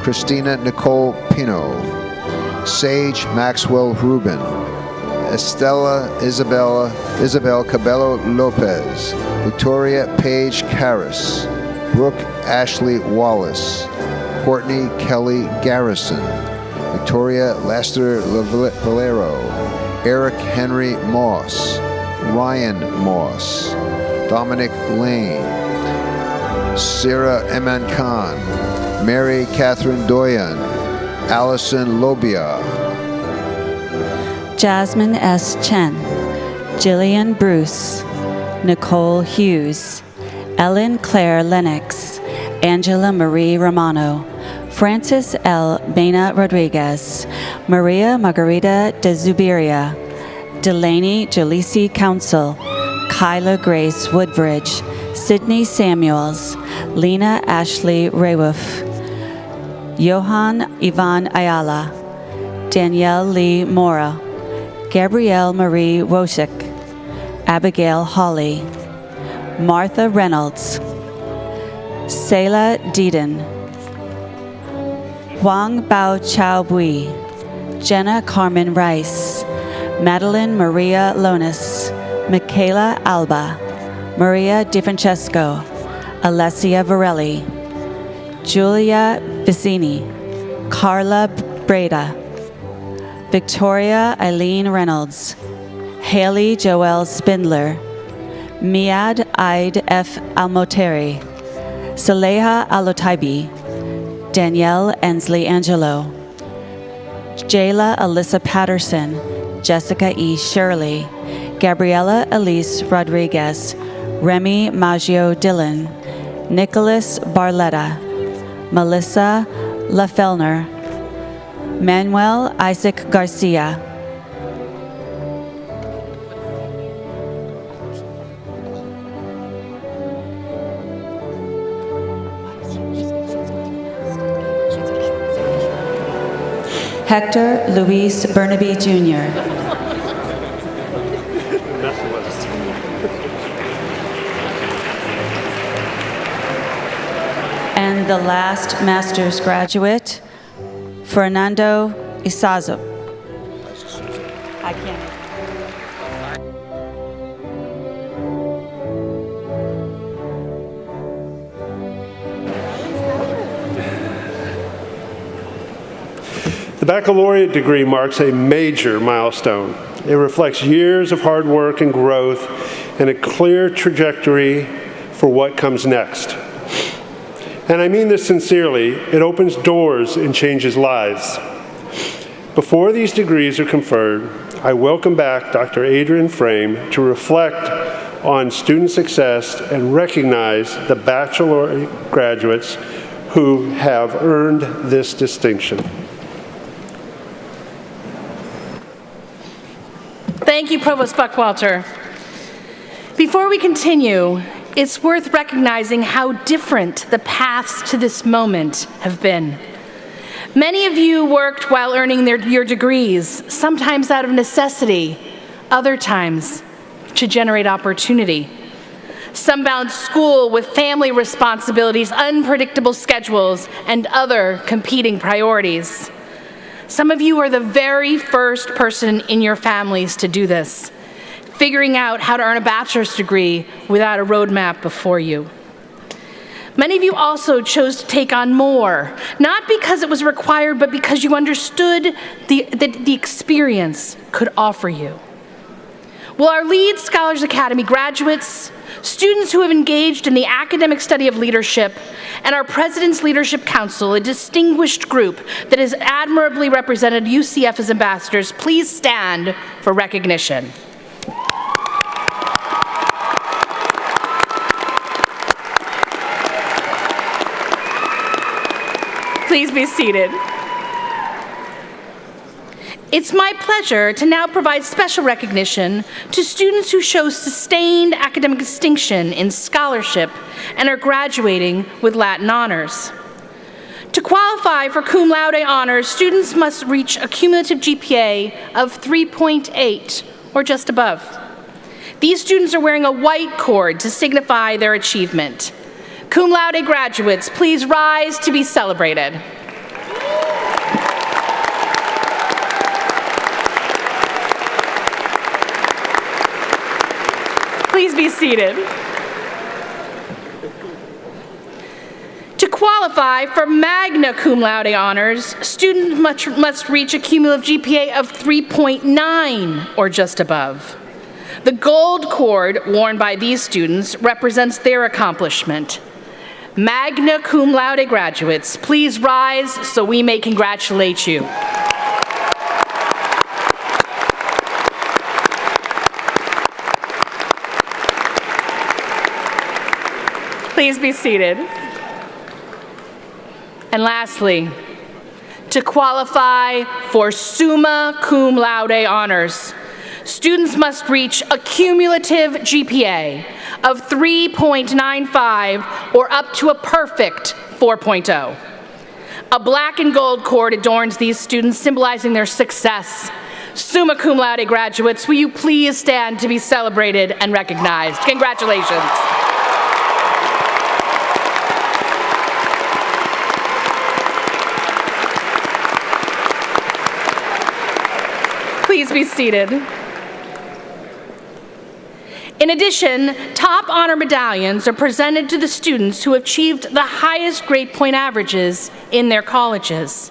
Christina Nicole Pino, Sage Maxwell Rubin, Estella Isabel Cabello Lopez, Victoria Paige Karras, Brooke Ashley Wallace, Courtney Kelly Garrison, Victoria Lester Valero, Eric Henry Moss, Ryan Moss, Dominic Lane, Sarah Eman Khan, Mary Catherine Doyen, Allison Lobia, Jasmine S. Chen, Jillian Bruce, Nicole Hughes, Ellen Claire Lennox, Angela Marie Romano, Francis L. Mena Rodriguez, Maria Margarita de Zubiria, Delaney Jaleesi Council, Kyla Grace Woodbridge, Sydney Samuels, Lena Ashley Rewolf, Johan Ivan Ayala, Danielle Lee Mora, Gabrielle Marie Wojcik, Abigail Hawley, Martha Reynolds, Selah Deedon, Huang Bao Chao Bui, Jenna Carmen Rice, Madeline Maria Lonis, Michaela Alba, Maria DiFrancesco, Alessia Varelli, Julia Vicini, Carla Breda, Victoria Eileen Reynolds, Haley Joelle Spindler, Miad Aid F. Almoteri, Saleha Alotaibi, Danielle Ensley Angelo, Jayla Alyssa Patterson, Jessica E. Shirley, Gabriela Elise Rodriguez, Remy Maggio Dillon, Nicholas Barletta, Melissa LaFellner, Manuel Isaac Garcia, Hector Luis Burnaby Jr., and the last master's graduate, Fernando Isazo. I can't. The baccalaureate degree marks a major milestone. It reflects years of hard work and growth and a clear trajectory for what comes next. And I mean this sincerely, it opens doors and changes lives. Before these degrees are conferred, I welcome back Dr. Adrian Frame to reflect on student success and recognize the baccalaureate graduates who have earned this distinction. Thank you, Provost Buckwalter. Before we continue, it's worth recognizing how different the paths to this moment have been. Many of you worked while earning your degrees, sometimes out of necessity, other times to generate opportunity. Some balanced school with family responsibilities, unpredictable schedules, and other competing priorities. Some of you are the very first person in your families to do this, figuring out how to earn a bachelor's degree without a roadmap before you. Many of you also chose to take on more, not because it was required, but because you understood the experience could offer you. Will our LEAD Scholars Academy graduates, students who have engaged in the academic study of leadership, and our President's Leadership Council, a distinguished group that has admirably represented UCF as ambassadors, please stand for recognition. Please be seated. It's my pleasure to now provide special recognition to students who show sustained academic distinction in scholarship and are graduating with Latin honors. To qualify for cum laude honors, students must reach a cumulative GPA of 3.8 or just above. These students are wearing a white cord to signify their achievement. Cum laude graduates, please rise to be celebrated. Please be seated. To qualify for magna cum laude honors, students must reach a cumulative GPA of 3.9 or just above. The gold cord worn by these students represents their accomplishment. Magna cum laude graduates, please rise so we may congratulate you. Please be seated. And lastly, to qualify for summa cum laude honors, students must reach a cumulative GPA of 3.95 or up to a perfect 4.0. A black and gold cord adorns these students, symbolizing their success. Summa cum laude graduates, will you please stand to be celebrated and recognized? Congratulations. Please be seated. In addition, top honor medallions are presented to the students who achieved the highest grade point averages in their colleges.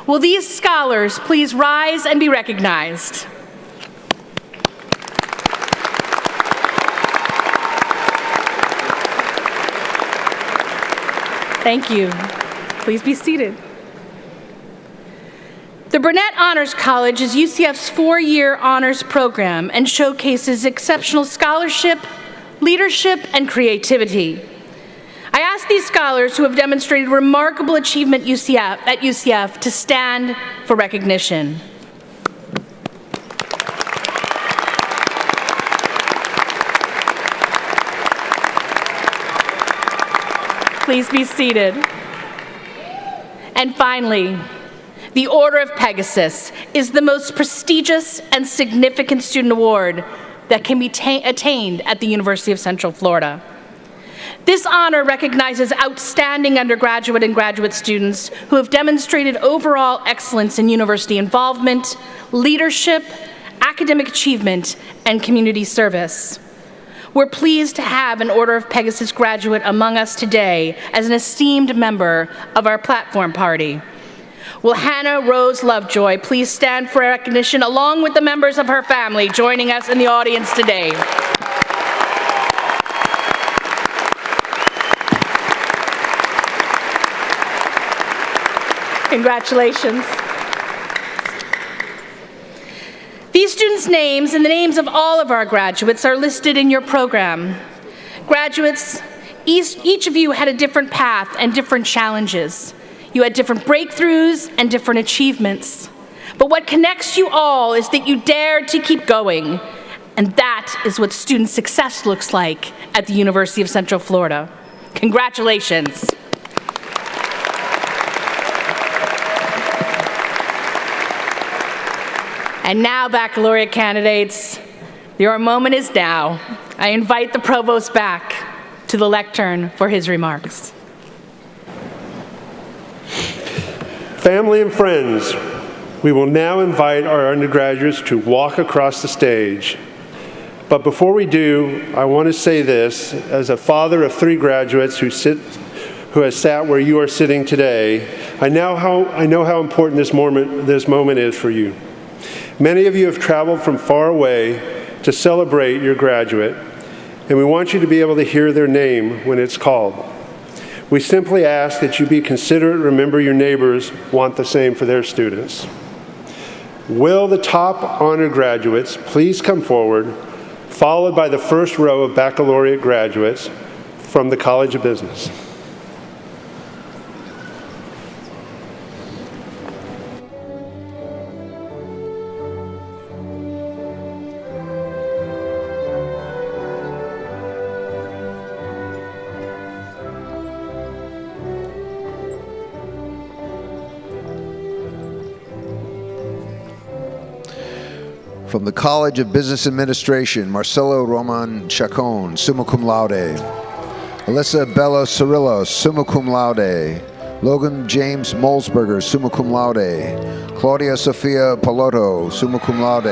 Will these scholars please rise and be recognized? Thank you. Please be seated. The Burnett Honors College is UCF's four-year honors program and showcases exceptional scholarship, leadership, and creativity. I ask these scholars who have demonstrated remarkable achievement at UCF to stand for recognition. Please be seated. And finally, the Order of Pegasus is the most prestigious and significant student award that can be attained at the University of Central Florida. This honor recognizes outstanding undergraduate and graduate students who have demonstrated overall excellence in university involvement, leadership, academic achievement, and community service. We're pleased to have an Order of Pegasus graduate among us today as an esteemed member of our platform party. Will Hannah Rose Lovejoy please stand for recognition along with the members of her family joining us in the audience today? Congratulations. These students' names and the names of all of our graduates are listed in your program. Graduates, each of you had a different path and different challenges. You had different breakthroughs and different achievements. But what connects you all is that you dared to keep going. And that is what student success looks like at the University of Central Florida. Congratulations. And now, baccalaureate candidates, your moment is now. I invite the provost back to the lectern for his remarks. Family and friends, we will now invite our undergraduates to walk across the stage. But before we do, I want to say this, as a father of three graduates who has sat where you are sitting today, I know how important this moment is for you. Many of you have traveled from far away to celebrate your graduate, and we want you to be able to hear their name when it's called. We simply ask that you be considerate, remember your neighbors want the same for their students. Will the top honor graduates please come forward, followed by the first row of baccalaureate graduates from the College of Business. From the College of Business Administration, Marcelo Roman Chacon, summa cum laude. Alyssa Bella Cirillo, summa cum laude. Logan James Molsberger, summa cum laude. Claudia Sofia Palotto, summa cum laude.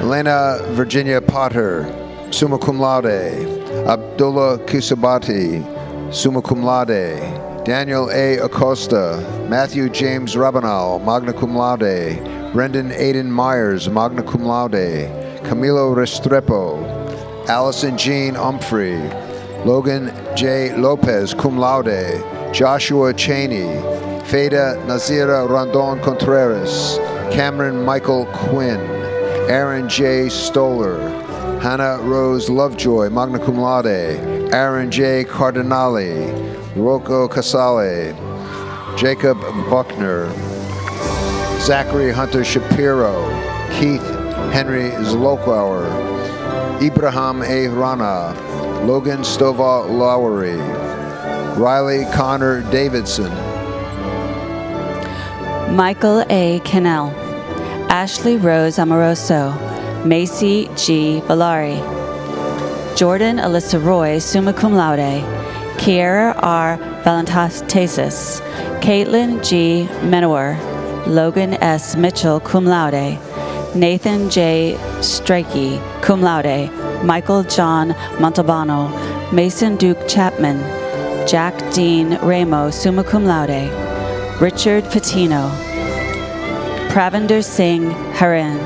Elena Virginia Potter, summa cum laude. Abdullah Kisabati, summa cum laude. Daniel A. Acosta, Matthew James Rabanal, magna cum laude. Brendan Aiden Myers, magna cum laude. Camilo Restrepo. Allison Jean Umphrey. Logan J. Lopez, cum laude. Joshua Cheney. Feda Nazira Rondon Contreras. Cameron Michael Quinn. Aaron J. Stoller. Hannah Rose Lovejoy, magna cum laude. Aaron J. Cardinali, Rocco Casale, Jacob Buckner, Zachary Hunter Shapiro, Keith Henry Zlokauer, Ibrahim A. Rana, Logan Stovall Lowery, Riley Connor Davidson, Michael A. Cannell, Ashley Rose Amoroso, Macy G. Valari, Jordan Alyssa Roy, summa cum laude, Kiera R. Valentastas, Caitlin G. Menor, Logan S. Mitchell, cum laude, Nathan J. Strikey, cum laude, Michael John Montalbano, Mason Duke Chapman, Jack Dean Ramo, summa cum laude, Richard Patino, Pravinder Singh Haran,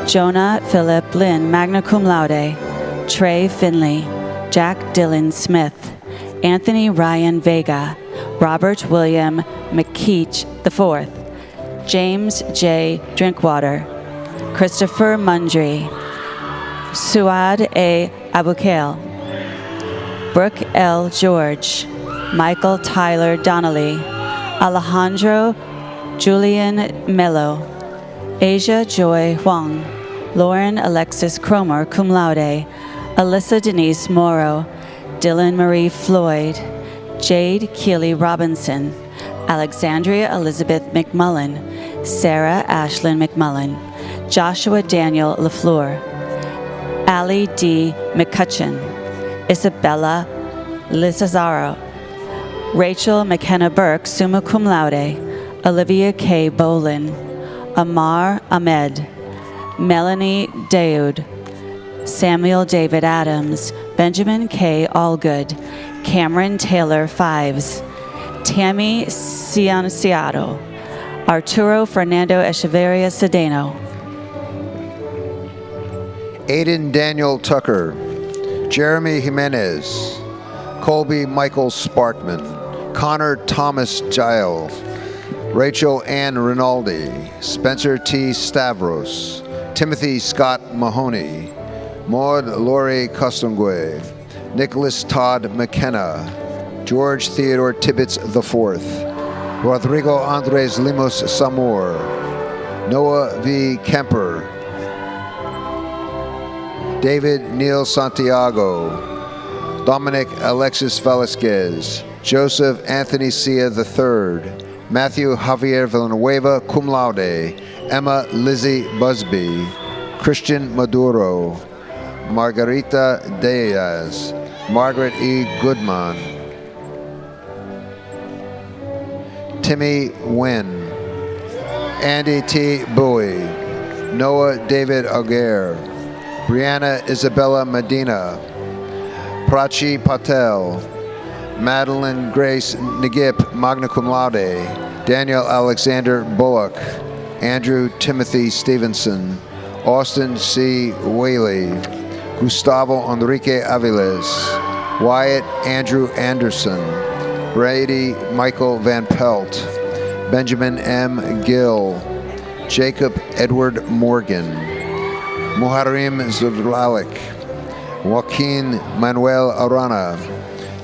Jonah Philip Lynn, magna cum laude, Trey Finley, Jack Dylan Smith, Anthony Ryan Vega, Robert William McKeach IV, James J. Drinkwater, Christopher Mundry, Suad A. Abukail, Brooke L. George, Michael Tyler Donnelly, Alejandro Julian Mello, Asia Joy Huang, Lauren Alexis Cromer, cum laude, Alyssa Denise Morrow, Dylan Marie Floyd, Jade Keely Robinson, Alexandria Elizabeth McMullen, Sarah Ashlyn McMullen, Joshua Daniel LaFleur, Allie D. McCutcheon, Isabella Lizazaro, Rachel McKenna Burke, summa cum laude, Olivia K. Bolin, Amar Ahmed, Melanie Daoud, Samuel David Adams, Benjamin K. Allgood, Cameron Taylor Fives, Tammy Cianciato, Arturo Fernando Echeverria Cedeno, Aiden Daniel Tucker, Jeremy Jimenez, Colby Michael Sparkman, Connor Thomas Giles, Rachel Ann Rinaldi, Spencer T. Stavros, Timothy Scott Mahoney, Maud Lori Costongue, Nicholas Todd McKenna, George Theodore Tibbetts IV, Rodrigo Andres Limos Samor, Noah V. Kemper, David Neil Santiago, Dominic Alexis Velasquez, Joseph Anthony Sia III, Matthew Javier Villanueva, cum laude, Emma Lizzie Busby, Christian Maduro, Margarita Diaz, Margaret E. Goodman, Timmy Nguyen, Andy T. Bowie, Noah David Aguirre, Brianna Isabella Medina, Prachi Patel, Madeline Grace Nagip, magna cum laude, Daniel Alexander Bullock, Andrew Timothy Stevenson, Austin C. Whaley, Gustavo Enrique Aviles, Wyatt Andrew Anderson, Brady Michael Van Pelt, Benjamin M. Gill, Jacob Edward Morgan, Muharrem Zudlalik, Joaquin Manuel Arana,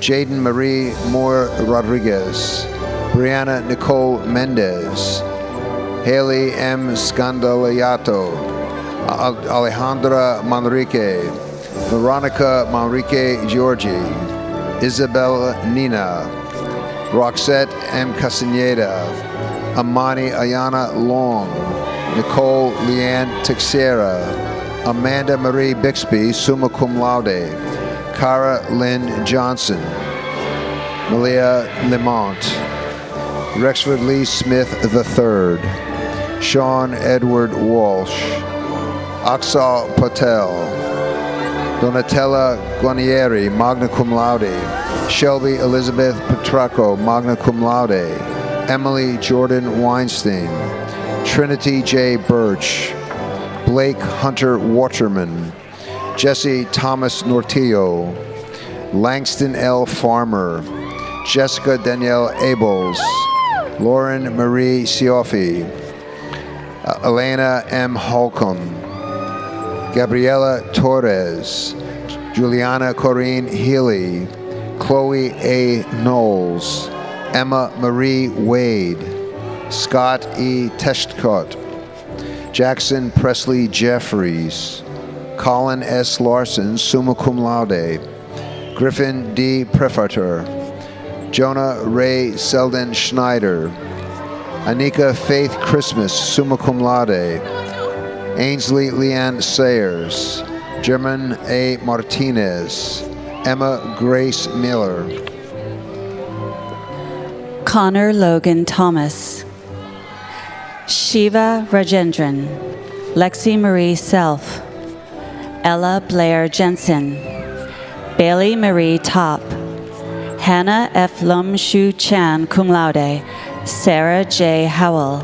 Jaden Marie Moore Rodriguez, Brianna Nicole Mendez, Haley M. Scandaliato, Alejandra Manrique, Veronica Manrique Giorgi, Isabella Nina, Roxette M. Castaneda, Amani Ayana Long, Nicole Leanne Teixeira, Amanda Marie Bixby, summa cum laude, Cara Lynn Johnson, Malia Lamont, Rexford Lee Smith III, Sean Edward Walsh, Aksal Patel, Donatella Guarnieri, magna cum laude, Shelby Elizabeth Petracco, magna cum laude, Emily Jordan Weinstein, Trinity J. Birch, Blake Hunter Waterman, Jesse Thomas Nortillo, Langston L. Farmer, Jessica Danielle Abels, Lauren Marie Siofi, Elena M. Holcomb, Gabriela Torres, Juliana Corinne Healy, Chloe A. Knowles, Emma Marie Wade, Scott E. Teshkot, Jackson Presley Jeffries, Colin S. Larson, summa cum laude, Griffin D. Prefater, Jonah Ray Selden Schneider, Anika Faith Christmas, summa cum laude, Ainsley Leanne Sayers, German A. Martinez, Emma Grace Miller, Connor Logan Thomas, Shiva Rajendran, Lexi Marie Self, Ella Blair Jensen, Bailey Marie Top, Hannah F. Lum Shu Chan cum laude, Sarah J. Howell,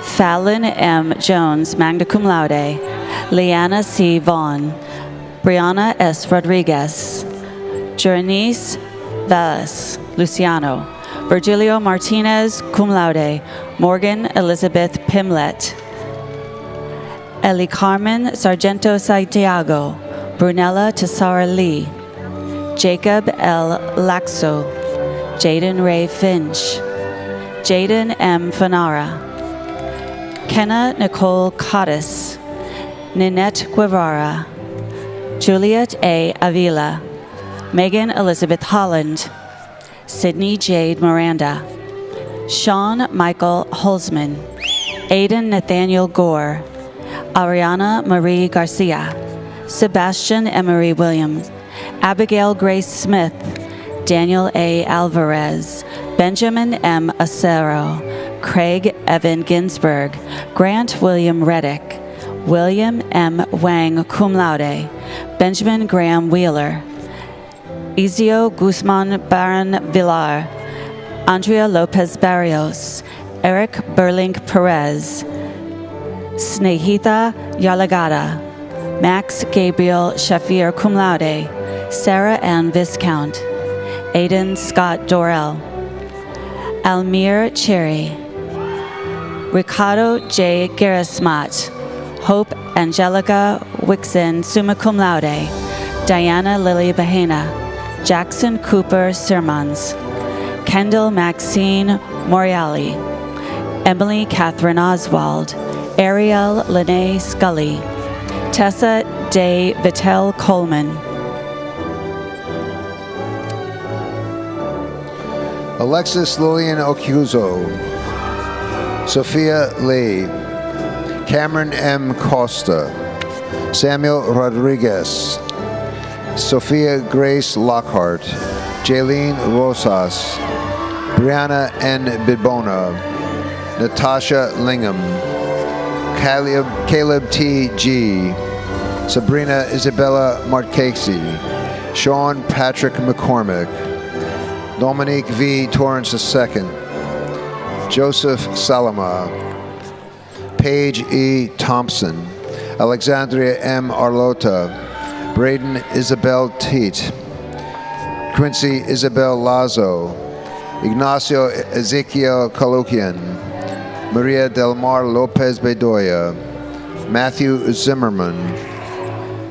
Fallon M. Jones magna cum laude, Leanna C. Vaughn, Brianna S. Rodriguez, Janice Valles Luciano, Virgilio Martinez cum laude, Morgan Elizabeth Pimlet, Eli Carmen Sargento Santiago, Brunella Tessara Lee, Jacob L. Laxo, Jaden Ray Finch, Jaden M. Fanara, Kenna Nicole Cottis, Ninette Guevara, Juliet A. Avila, Megan Elizabeth Holland, Sydney Jade Miranda, Sean Michael Holzman, Aidan Nathaniel Gore, Ariana Marie Garcia, Sebastian Emery Williams, Abigail Grace Smith, Daniel A. Alvarez, Benjamin M. Acero, Craig Evan Ginsberg, Grant William Reddick, William M. Wang cum laude, Benjamin Graham Wheeler, Izio Guzman Baron Villar, Andrea Lopez Barrios, Eric Berlink Perez, Snehitha Yalagada, Max Gabriel Shafir cum laude, Sarah Ann Viscount, Aidan Scott Dorrell, Almir Cherry, Ricardo J. Gerasmat, Hope Angelica Wixon summa cum laude, Diana Lily Bahena, Jackson Cooper Sermons, Kendall Maxine Moriali, Emily Catherine Oswald, Ariel Lene Scully, Tessa Day Vittel Coleman, Alexis Lillian Ocuzo, Sophia Lee, Cameron M. Costa, Samuel Rodriguez, Sophia Grace Lockhart, Jaylene Rosas, Brianna N. Bibona, Natasha Lingham, Caleb T. G., Sabrina Isabella Marchese, Sean Patrick McCormick, Dominique V. Torrance II, Joseph Salama, Paige E. Thompson, Alexandria M. Arlota, Braden Isabel Teat, Quincy Isabel Lazo, Ignacio Ezequiel Caloquian, Maria Del Mar Lopez Bedoya, Matthew Zimmerman,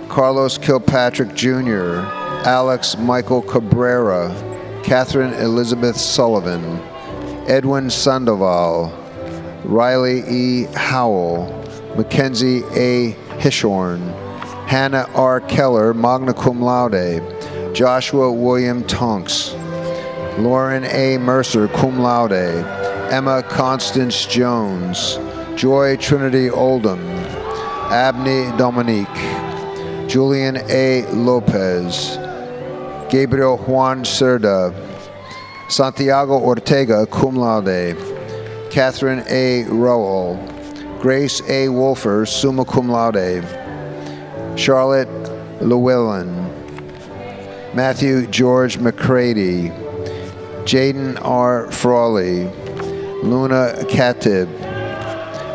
Carlos Kilpatrick Jr., Alex Michael Cabrera, Catherine Elizabeth Sullivan, Edwin Sandoval, Riley E. Howell, Mackenzie A. Hishorn, Hannah R. Keller, magna cum laude, Joshua William Tonks, Lauren A. Mercer, cum laude, Emma Constance Jones, Joy Trinity Oldham, Abney Dominique, Julian A. Lopez, Gabriel Juan Cerda, Santiago Ortega, cum laude, Catherine A. Rowell, Grace A. Wolfer, summa cum laude, Charlotte Llewellyn, Matthew George McCready, Jaden R. Frawley, Luna Katib,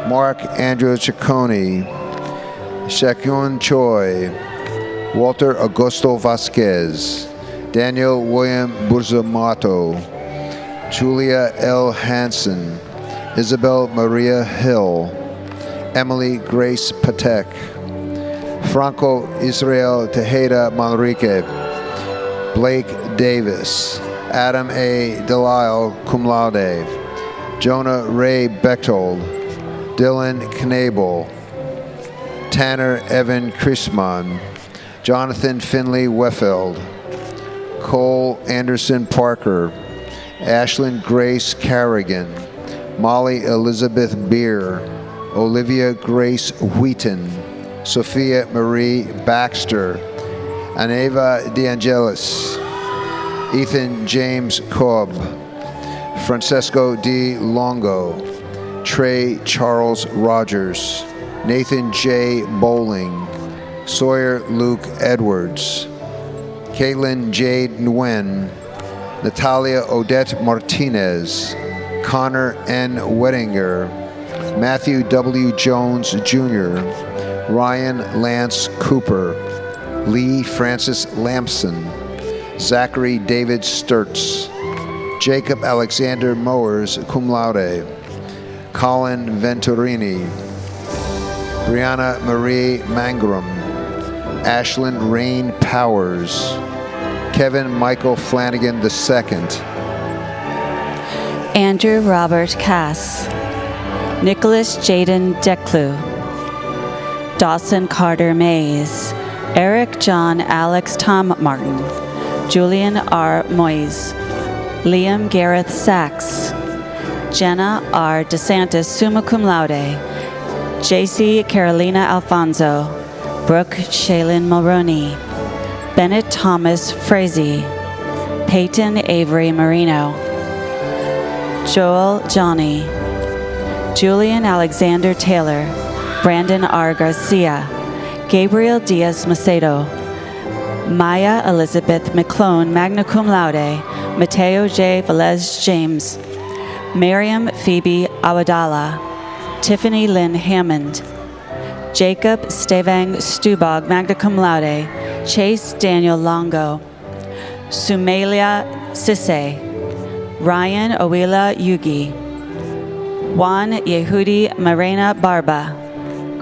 Mark Andrew Ciccone, Shakyun Choi, Walter Augusto Vasquez, Daniel William Burzamato, Julia L. Hansen, Isabel Maria Hill, Emily Grace Patek, Franco Israel Tejeda Manrique, Blake Davis, Adam A. Delisle, cum laude, Jonah Ray Bechtold, Dylan Knabel, Tanner Evan Chrisman, Jonathan Finley Weffeld, Cole Anderson Parker, Ashlyn Grace Carrigan, Molly Elizabeth Beer, Olivia Grace Wheaton, Sophia Marie Baxter, Aneva DeAngelis, Ethan James Cobb, Francesco D. Longo, Trey Charles Rogers, Nathan J. Bowling, Sawyer Luke Edwards, Caitlin Jade Nguyen, Natalia Odette Martinez, Connor N. Wettinger, Matthew W. Jones Jr., Ryan Lance Cooper, Lee Francis Lampson, Zachary David Sturts, Jacob Alexander Mowers, cum laude, Colin Venturini, Brianna Marie Mangrum, Ashlyn Rain Powers, Kevin Michael Flanagan II, Andrew Robert Cass, Nicholas Jaden Declu, Dawson Carter Mays, Eric John Alex Tom Martin, Julian R. Moyes, Liam Gareth Sachs, Jenna R. DeSantis, summa cum laude, JC Carolina Alfonso, Brooke Shaylin Mulroney, Bennett Thomas Frazee, Peyton Avery Marino, Joel Johnny, Julian Alexander Taylor, Brandon R. Garcia, Gabriel Diaz Macedo, Maya Elizabeth McClone, magna cum laude, Mateo J. Velez James, Miriam Phoebe Awadala, Tiffany Lynn Hammond, Jacob Stevang Stubog, magna cum laude, Chase Daniel Longo, Sumelia Sisse, Ryan Owila Yugi, Juan Yehudi Marena Barba,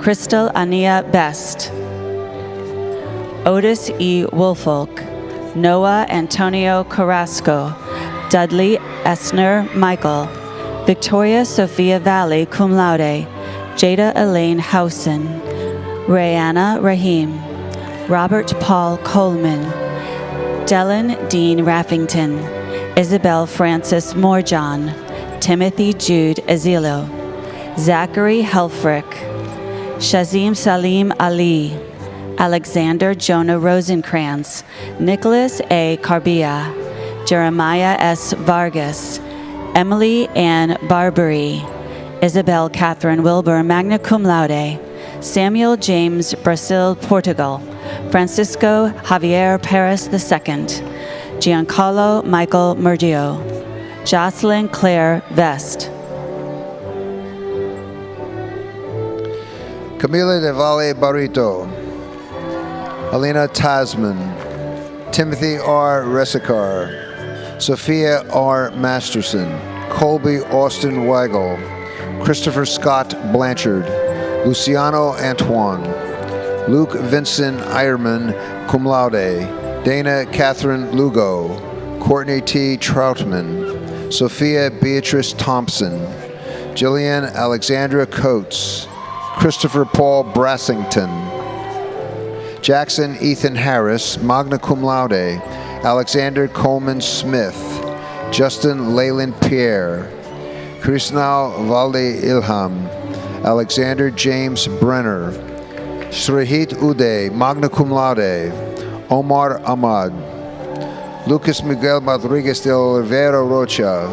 Crystal Ania Best, Otis E. Woolfolk, Noah Antonio Carrasco, Dudley Esner Michael, Victoria Sophia Valley, cum laude, Jada Elaine Housen, Rayanna Rahim, Robert Paul Coleman, Dylan Dean Raffington, Isabel Francis Morjohn, Timothy Jude Azilo, Zachary Helfrich, Shazim Salim Ali, Alexander Jonah Rosenkrantz, Nicholas A. Carbia, Jeremiah S. Vargas, Emily Ann Barbary, Isabel Catherine Wilbur, magna cum laude, Samuel James Brasil Portugal, Francisco Javier Perez II, Giancarlo Michael Murgio, Jocelyn Claire Vest, Camila de Valle Barrito, Alina Tasman, Timothy R. Resikar, Sophia R. Masterson, Colby Austin Weigel, Christopher Scott Blanchard, Luciano Antoine, Luke Vincent Eierman, cum laude, Dana Catherine Lugo, Courtney T. Troutman, Sophia Beatrice Thompson, Jillian Alexandra Coates, Christopher Paul Brassington, Jackson Ethan Harris, magna cum laude, Alexander Coleman Smith, Justin Leyland Pierre, Krishnal Valde Ilham, Alexander James Brenner, Srihit Uday, magna cum laude, Omar Ahmad, Lucas Miguel Rodriguez de Oliveira Rocha,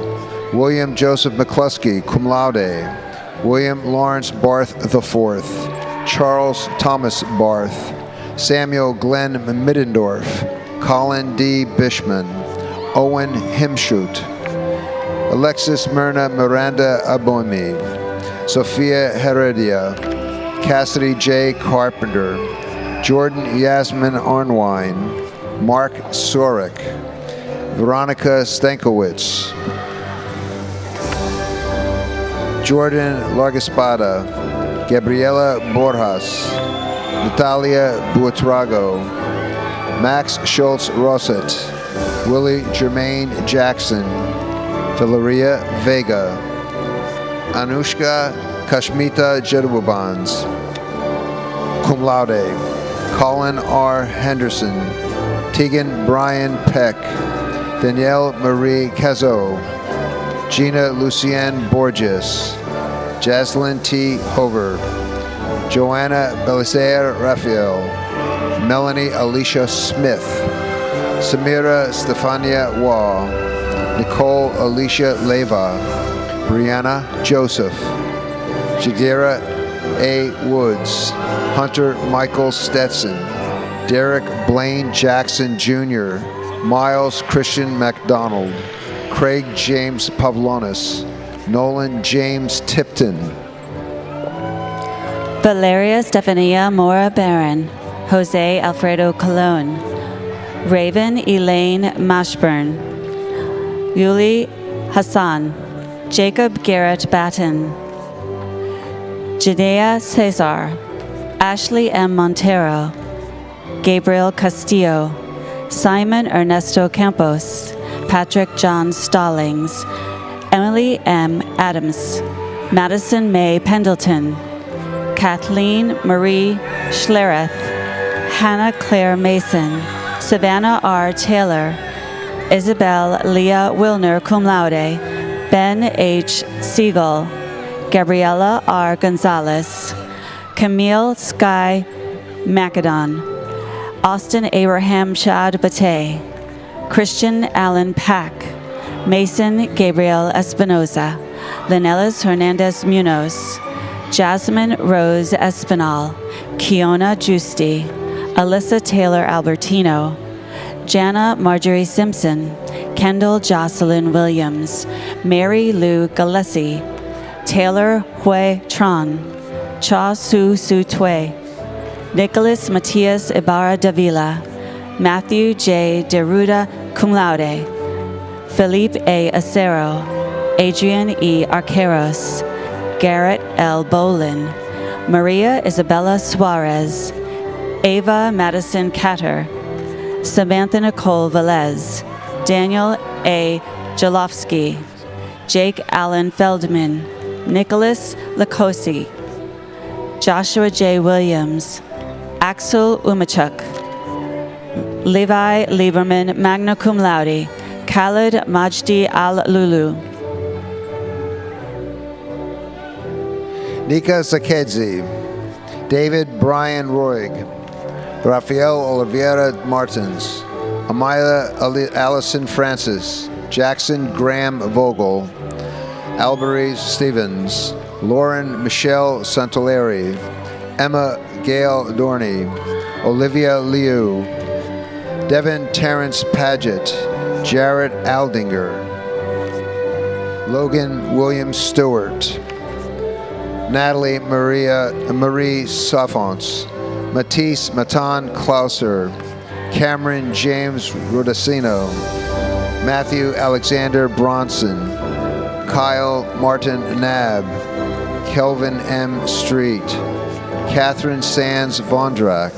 William Joseph McCluskey, cum laude, William Lawrence Barth IV, Charles Thomas Barth, Samuel Glenn Middendorf, Colin D. Bishman, Owen Himshut, Alexis Myrna Miranda Abomi, Sophia Heredia, Cassidy J. Carpenter, Jordan Yasmin Arnwine, Mark Sorek, Veronica Stankowitz, Jordan Largaspada, Gabriela Borjas, Natalia Buitrago, Max Schultz Rosset, Willie Jermaine Jackson, Valeria Vega, Anushka Kashmita Jedwabans, cum laude, Colin R. Henderson, Tegan Brian Peck, Danielle Marie Cazot, Gina Lucienne Borges, Jaslyn T. Hover, Joanna Belisaire Raphael, Melanie Alicia Smith, Samira Stefania Waugh, Nicole Alicia Leva, Brianna Joseph, Jadira A. Woods, Hunter Michael Stetson, Derek Blaine Jackson Jr., Miles Christian MacDonald, Craig James Pavlonis, Nolan James Tipton, Valeria Stefania Mora Barron, Jose Alfredo Colon, Raven Elaine Mashburn, Yuli Hassan, Jacob Garrett Batten, Jadea Cesar, Ashley M. Montero, Gabriel Castillo, Simon Ernesto Campos, Patrick John Stallings, Emily M. Adams, Madison May Pendleton, Kathleen Marie Schlereth, Hannah Claire Mason, Savannah R. Taylor, Isabel Leah Wilner cum laude, Ben H. Siegel, Gabriela R. Gonzalez, Camille Sky Macedon, Austin Abraham Chad Bate, Christian Allen Pack, Mason Gabriel Espinoza, Linelis Hernandez Munoz, Jasmine Rose Espinal, Kiona Giusti, Alyssa Taylor Albertino, Jana Marjorie Simpson, Kendall Jocelyn Williams, Mary Lou Gillespie, Taylor Hui Tron, Cha Su Su Tue, Nicholas Matias Ibarra Davila, Matthew J. Deruda cum laude, Felipe A. Acero, Adrian E. Arqueros, Garrett L. Bolin, Maria Isabella Suarez, Ava Madison Catter, Samantha Nicole Velez, Daniel A. Jalofsky, Jake Allen Feldman, Nicholas Lacosi, Joshua J. Williams, Axel Umachuk, Levi Lieberman magna cum laude, Khalid Majdi Al-Lulu, Nika Sakedzi, David Brian Roig, Rafael Oliveira Martins, Amaya Allison Francis, Jackson Graham Vogel, Albury Stevens, Lauren Michelle Santoleri, Emma Gail Dorney, Olivia Liu, Devin Terrence Paget, Jarrett Aldinger, Logan William Stewart, Natalie Marie Saffons, Matisse Matan Klauser, Cameron James Rodacino, Matthew Alexander Bronson, Kyle Martin Nab, Kelvin M. Street, Catherine Sands Vondrak,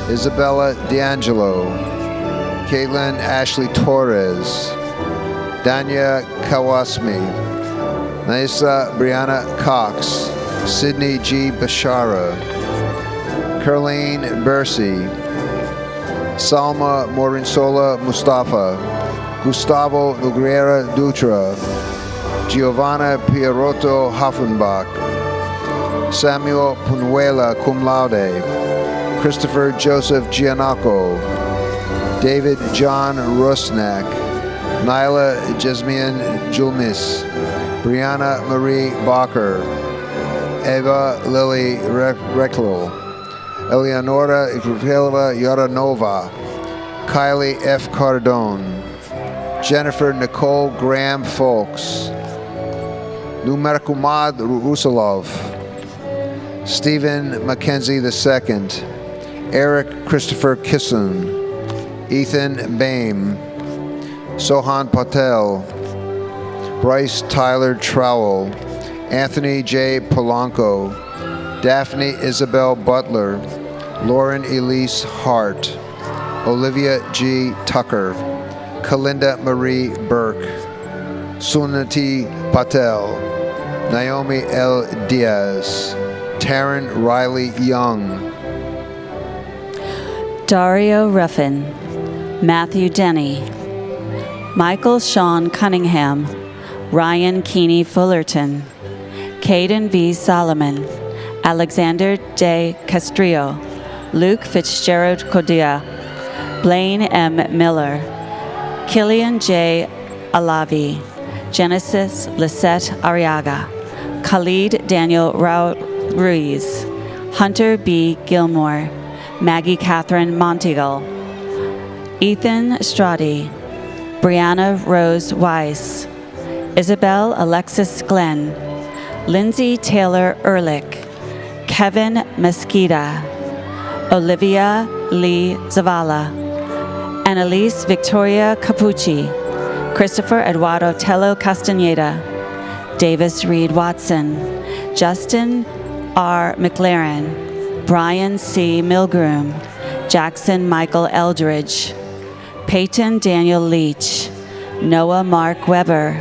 Isabella D'Angelo, Caitlin Ashley Torres, Danya Kawasmi, Naisa Brianna Cox, Sydney G. Bashara, Kerline Bercy, Salma Morinsola Mustafa, Gustavo Noguera Dutra, Giovanna Pierotto Hoffenbach, Samuel Punuela cum laude, Christopher Joseph Giannaco, David John Rusnak, Nyla Jasmine Julmis, Brianna Marie Bacher, Eva Lily Recklo, Eleonora Ikrupilova Yoranova, Kylie F. Cardone, Jennifer Nicole Graham Folks, Numerkumad Rusalov, Stephen Mackenzie II, Eric Christopher Kisson, Ethan Bame, Sohan Patel, Bryce Tyler Trowell, Anthony J. Polanco, Daphne Isabel Butler, Lauren Elise Hart, Olivia G. Tucker, Kalinda Marie Burke, Sunati Patel, Naomi L. Diaz, Taryn Riley Young, Dario Ruffin, Matthew Denny, Michael Sean Cunningham, Ryan Keeney Fullerton, Caden V. Solomon, Alexander J. Castrillo, Luke Fitzgerald Cordia, Blaine M. Miller, Killian J. Alavi, Genesis Lisette Arriaga, Khalid Daniel Ruiz, Hunter B. Gilmore, Maggie Catherine Monteagle, Ethan Strati, Brianna Rose Weiss, Isabel Alexis Glenn, Lindsay Taylor Ehrlich, Kevin Mesquita, Olivia Lee Zavala, Annalise Victoria Capucci, Christopher Eduardo Tello Castaneda, Davis Reed Watson, Justin R. McLaren, Brian C. Milgroom, Jackson Michael Eldridge, Peyton Daniel Leach, Noah Mark Weber,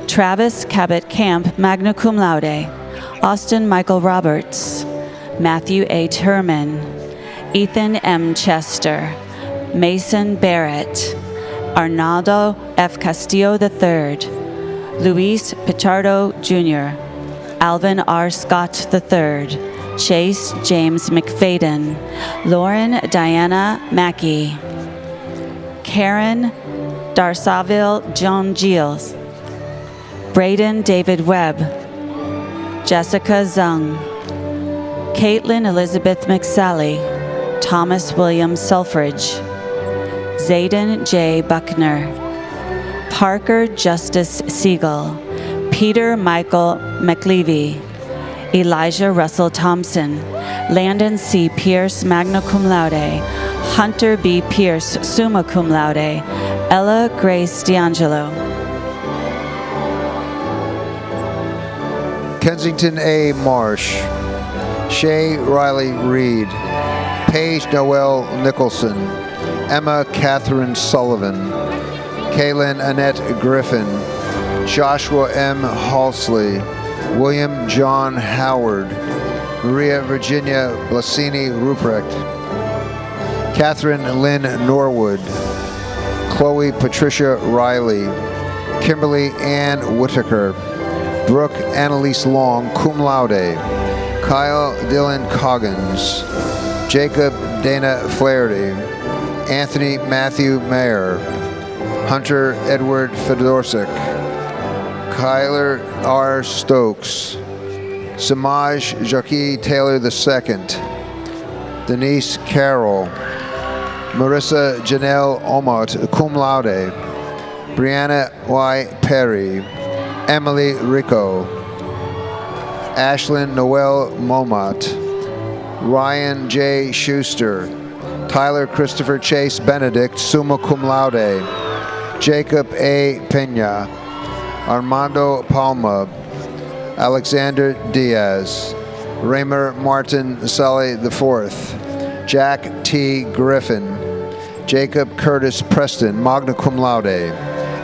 Travis Cabot Camp, magna cum laude, Austin Michael Roberts, Matthew A. Turman, Ethan M. Chester, Mason Barrett, Arnaldo F. Castillo III, Luis Pichardo Jr., Alvin R. Scott III, Chase James McFadden, Lauren Diana Mackey, Karen Darsaville John Giles, Braden David Webb, Jessica Zung, Caitlin Elizabeth McSally, Thomas William Selfridge, Zayden J. Buckner, Parker Justice Siegel, Peter Michael McLevy, Elijah Russell Thompson, Landon C. Pierce, magna cum laude, Hunter B. Pierce, summa cum laude, Ella Grace D'Angelo. Kensington A. Marsh, Shay Riley Reed, Paige Noel Nicholson, Emma Catherine Sullivan, Kaylin Annette Griffin, Joshua M. Halsley, William John Howard, Maria Virginia Blasini Ruprecht, Catherine Lynn Norwood, Chloe Patricia Riley, Kimberly Ann Whitaker, Brooke Annalise Long, cum laude, Kyle Dylan Coggins, Jacob Dana Flaherty, Anthony Matthew Mayer, Hunter Edward Fedorsik, Kyler R. Stokes, Samaj Jackie Taylor II, Denise Carroll, Marissa Janelle Omot, cum laude, Brianna Y. Perry, Emily Rico, Ashlyn Noel Momot, Ryan J. Schuster, Tyler Christopher Chase Benedict, summa cum laude, Jacob A. Pena, Armando Palma, Alexander Diaz, Raymer Martin Sully IV, Jack T. Griffin, Jacob Curtis Preston, magna cum laude,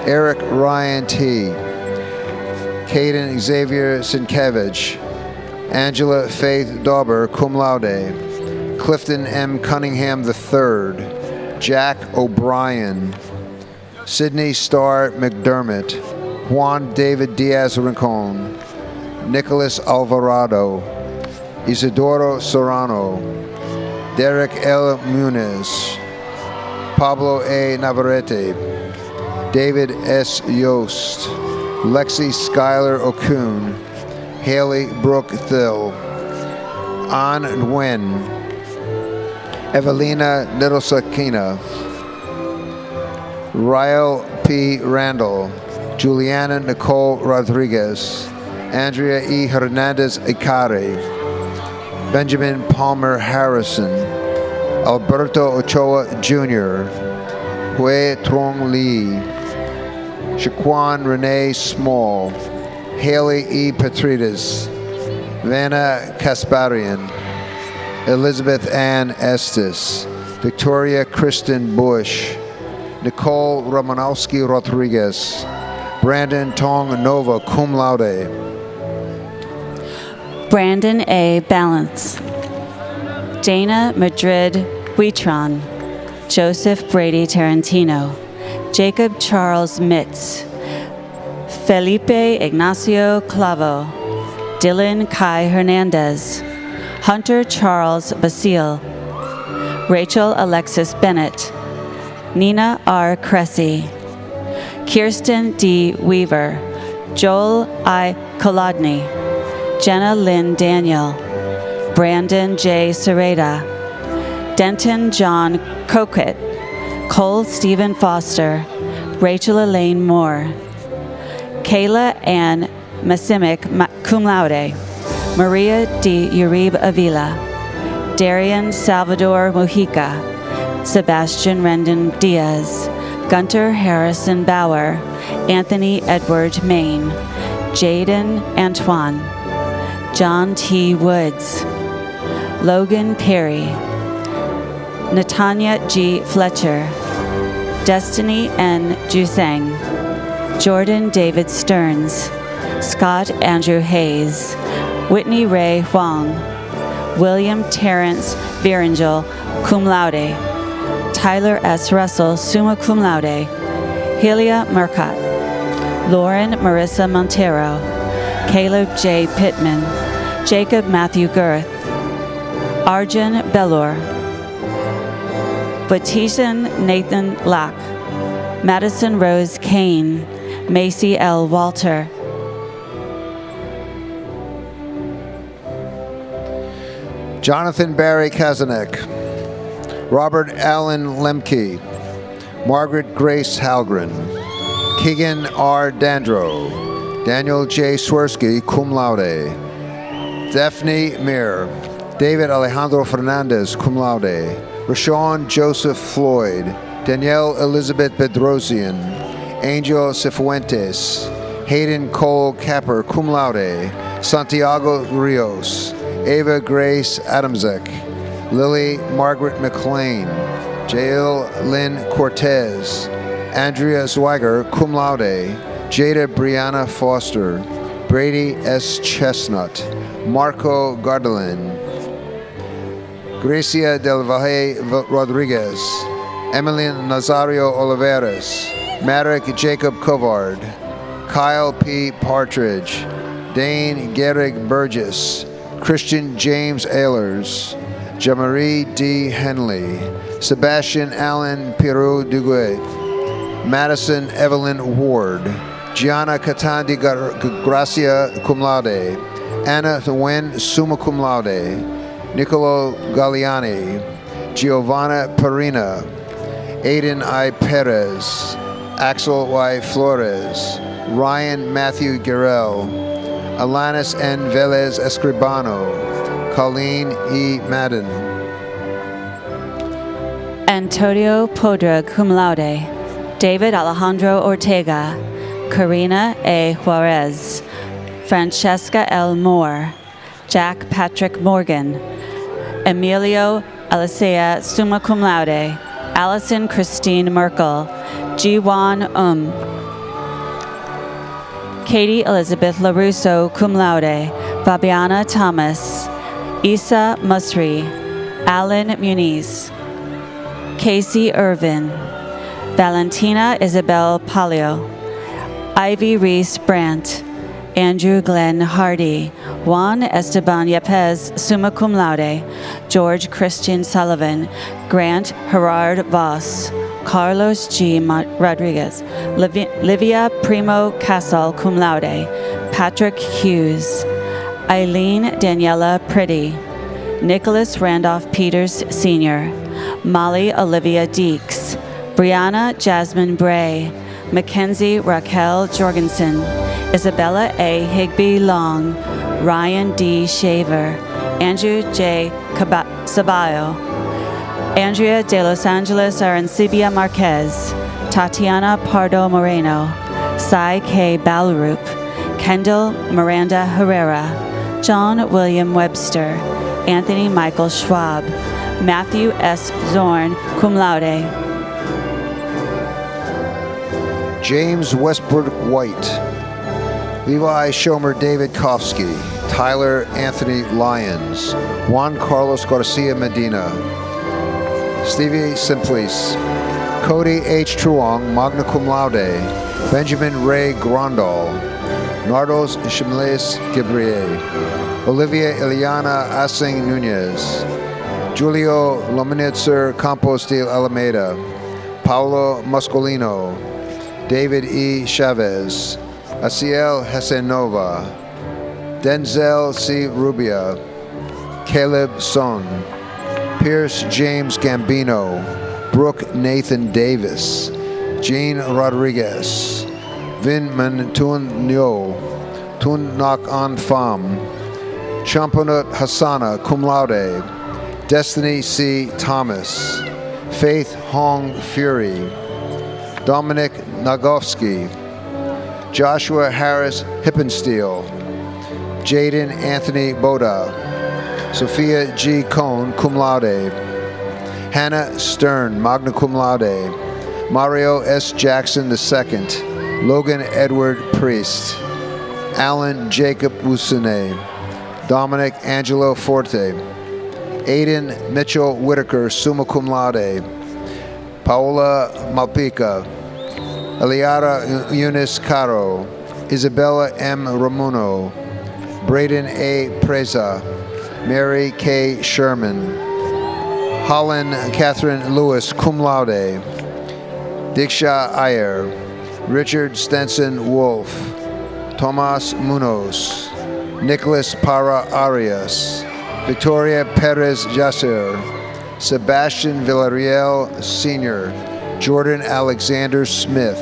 Eric Ryan T., Caden Xavier Sienkiewicz, Angela Faith Dauber, cum laude, Clifton M. Cunningham III, Jack O'Brien, Sydney Starr McDermott, Juan David Diaz Rincon, Nicholas Alvarado, Isidoro Serrano, Derek L. Muniz, Pablo A. Navarrete, David S. Yost, Lexi Schuyler Okun, Haley Brooke Thill, An Nguyen, Evelina Nidosakina, Ryle P. Randall, Juliana Nicole Rodriguez, Andrea E. Hernandez Ikari, Benjamin Palmer Harrison, Alberto Ochoa Jr., Hue Trong Lee, Shaquan Renee Small, Haley E. Petrides, Vanna Kasparian, Elizabeth Ann Estes, Victoria Kristen Bush, Nicole Romanowski Rodriguez, Brandon Tong Nova, cum laude. Brandon A. Balance, Dana Madrid Huitron, Joseph Brady Tarantino, Jacob Charles Mitz, Felipe Ignacio Clavo, Dylan Kai Hernandez, Hunter Charles Basile, Rachel Alexis Bennett, Nina R. Cressy, Kirsten D. Weaver, Joel I. Kolodny, Jenna Lynn Daniel, Brandon J. Sereda, Denton John Coquette, Cole Stephen Foster, Rachel Elaine Moore, Kayla Ann Masimic, cum laude, Maria D. Uribe Avila, Darian Salvador Mujica, Sebastian Rendon Diaz, Gunter Harrison Bauer, Anthony Edward Main, Jaden Antoine, John T. Woods, Logan Perry, Natanya G. Fletcher, Destiny N. Jusang, Jordan David Stearns, Scott Andrew Hayes, Whitney Ray Huang, William Terrence Virangel, cum laude, Tyler S. Russell, summa cum laude, Helia Murcott, Lauren Marissa Montero, Caleb J. Pittman, Jacob Matthew Girth, Arjun Bellor, Batitian Nathan Lack, Madison Rose Kane, Macy L. Walter, Jonathan Barry Kazanek, Robert Allen Lemke, Margaret Grace Halgren, Keegan R. Dandro, Daniel J. Swirsky, cum laude, Daphne Mir, David Alejandro Fernandez, cum laude, Rashawn Joseph Floyd, Danielle Elizabeth Bedrosian, Angel Cifuentes, Hayden Cole Capper, cum laude, Santiago Rios, Ava Grace Adamczyk, Lily Margaret McLean, Jael Lynn Cortez, Andrea Zwiger, cum laude, Jada Brianna Foster, Brady S. Chestnut, Marco Gardelin, Gracia Del Valle Rodriguez, Emilian Nazario Oliveras, Marek Jacob Covard, Kyle P. Partridge, Dane Gehrig Burgess, Christian James Ehlers, Jamari D. Henley, Sebastian Allen Pirou Duguay, Madison Evelyn Ward, Gianna Catandi Gracia cum laude, Anna Nguyen summa cum laude, Nicolo Galliani, Giovanna Perina, Aiden I. Perez, Axel Y. Flores, Ryan Matthew Guerrell, Alanis N. Velez Escribano, Colleen E. Madden, Antonio Podra, cum laude, David Alejandro Ortega, Karina A. Juarez, Francesca L. Moore, Jack Patrick Morgan, Emilio Alicea, summa cum laude, Allison Christine Merkel, Jiwan Katie Elizabeth LaRusso, cum laude, Fabiana Thomas, Isa Musri, Alan Muniz, Casey Irvin, Valentina Isabel Palio, Ivy Reese Brandt, Andrew Glenn Hardy, Juan Esteban Yepes, summa cum laude, George Christian Sullivan, Grant Gerard Voss, Carlos G. Rodriguez, Livia Primo Casal, cum laude, Patrick Hughes, Eileen Daniela Pretty, Nicholas Randolph Peters Sr., Molly Olivia Deeks, Brianna Jasmine Bray, Mackenzie Raquel Jorgensen, Isabella A. Higby Long, Ryan D. Shaver, Andrew J. Sabayo, Andrea de Los Angeles Arancibia Marquez, Tatiana Pardo Moreno, Sai K. Balrup, Kendall Miranda Herrera, John William Webster, Anthony Michael Schwab. Matthew S. Zorn, cum laude. James Westbrook White. Levi Shomer David Kofsky. Tyler Anthony Lyons. Juan Carlos Garcia Medina. Stevie Simplice. Cody H. Truong, magna cum laude. Benjamin Ray Grandal. Nardos Shimles Gabriel. Olivia Ileana Asing Nunez. Julio Lominitzer Campos de Alameda. Paulo Muscolino. David E. Chavez. Asiel Hesenova. Denzel C. Rubia. Caleb Son. Pierce James Gambino. Brooke Nathan Davis. Jean Rodriguez. Vin Man Tun Nyo. Tun Nak An Pham. Champanut Hassana, cum laude. Destiny C. Thomas. Faith Hong Fury. Dominic Nagovsky. Joshua Harris Hippensteel. Jaden Anthony Boda. Sophia G. Cohn, cum laude. Hannah Stern, magna cum laude. Mario S. Jackson II. Logan Edward Priest. Alan Jacob Usune. Dominic Angelo Forte. Aiden Mitchell Whitaker, summa cum laude. Paola Malpica. Eliara Eunice Caro. Isabella M. Ramuno. Braden A. Preza. Mary K. Sherman. Holland Catherine Lewis, cum laude. Diksha Iyer. Richard Stenson Wolf. Tomas Munoz. Nicholas Para Arias. Victoria Perez Yasser. Sebastian Villarreal Sr. Jordan Alexander Smith.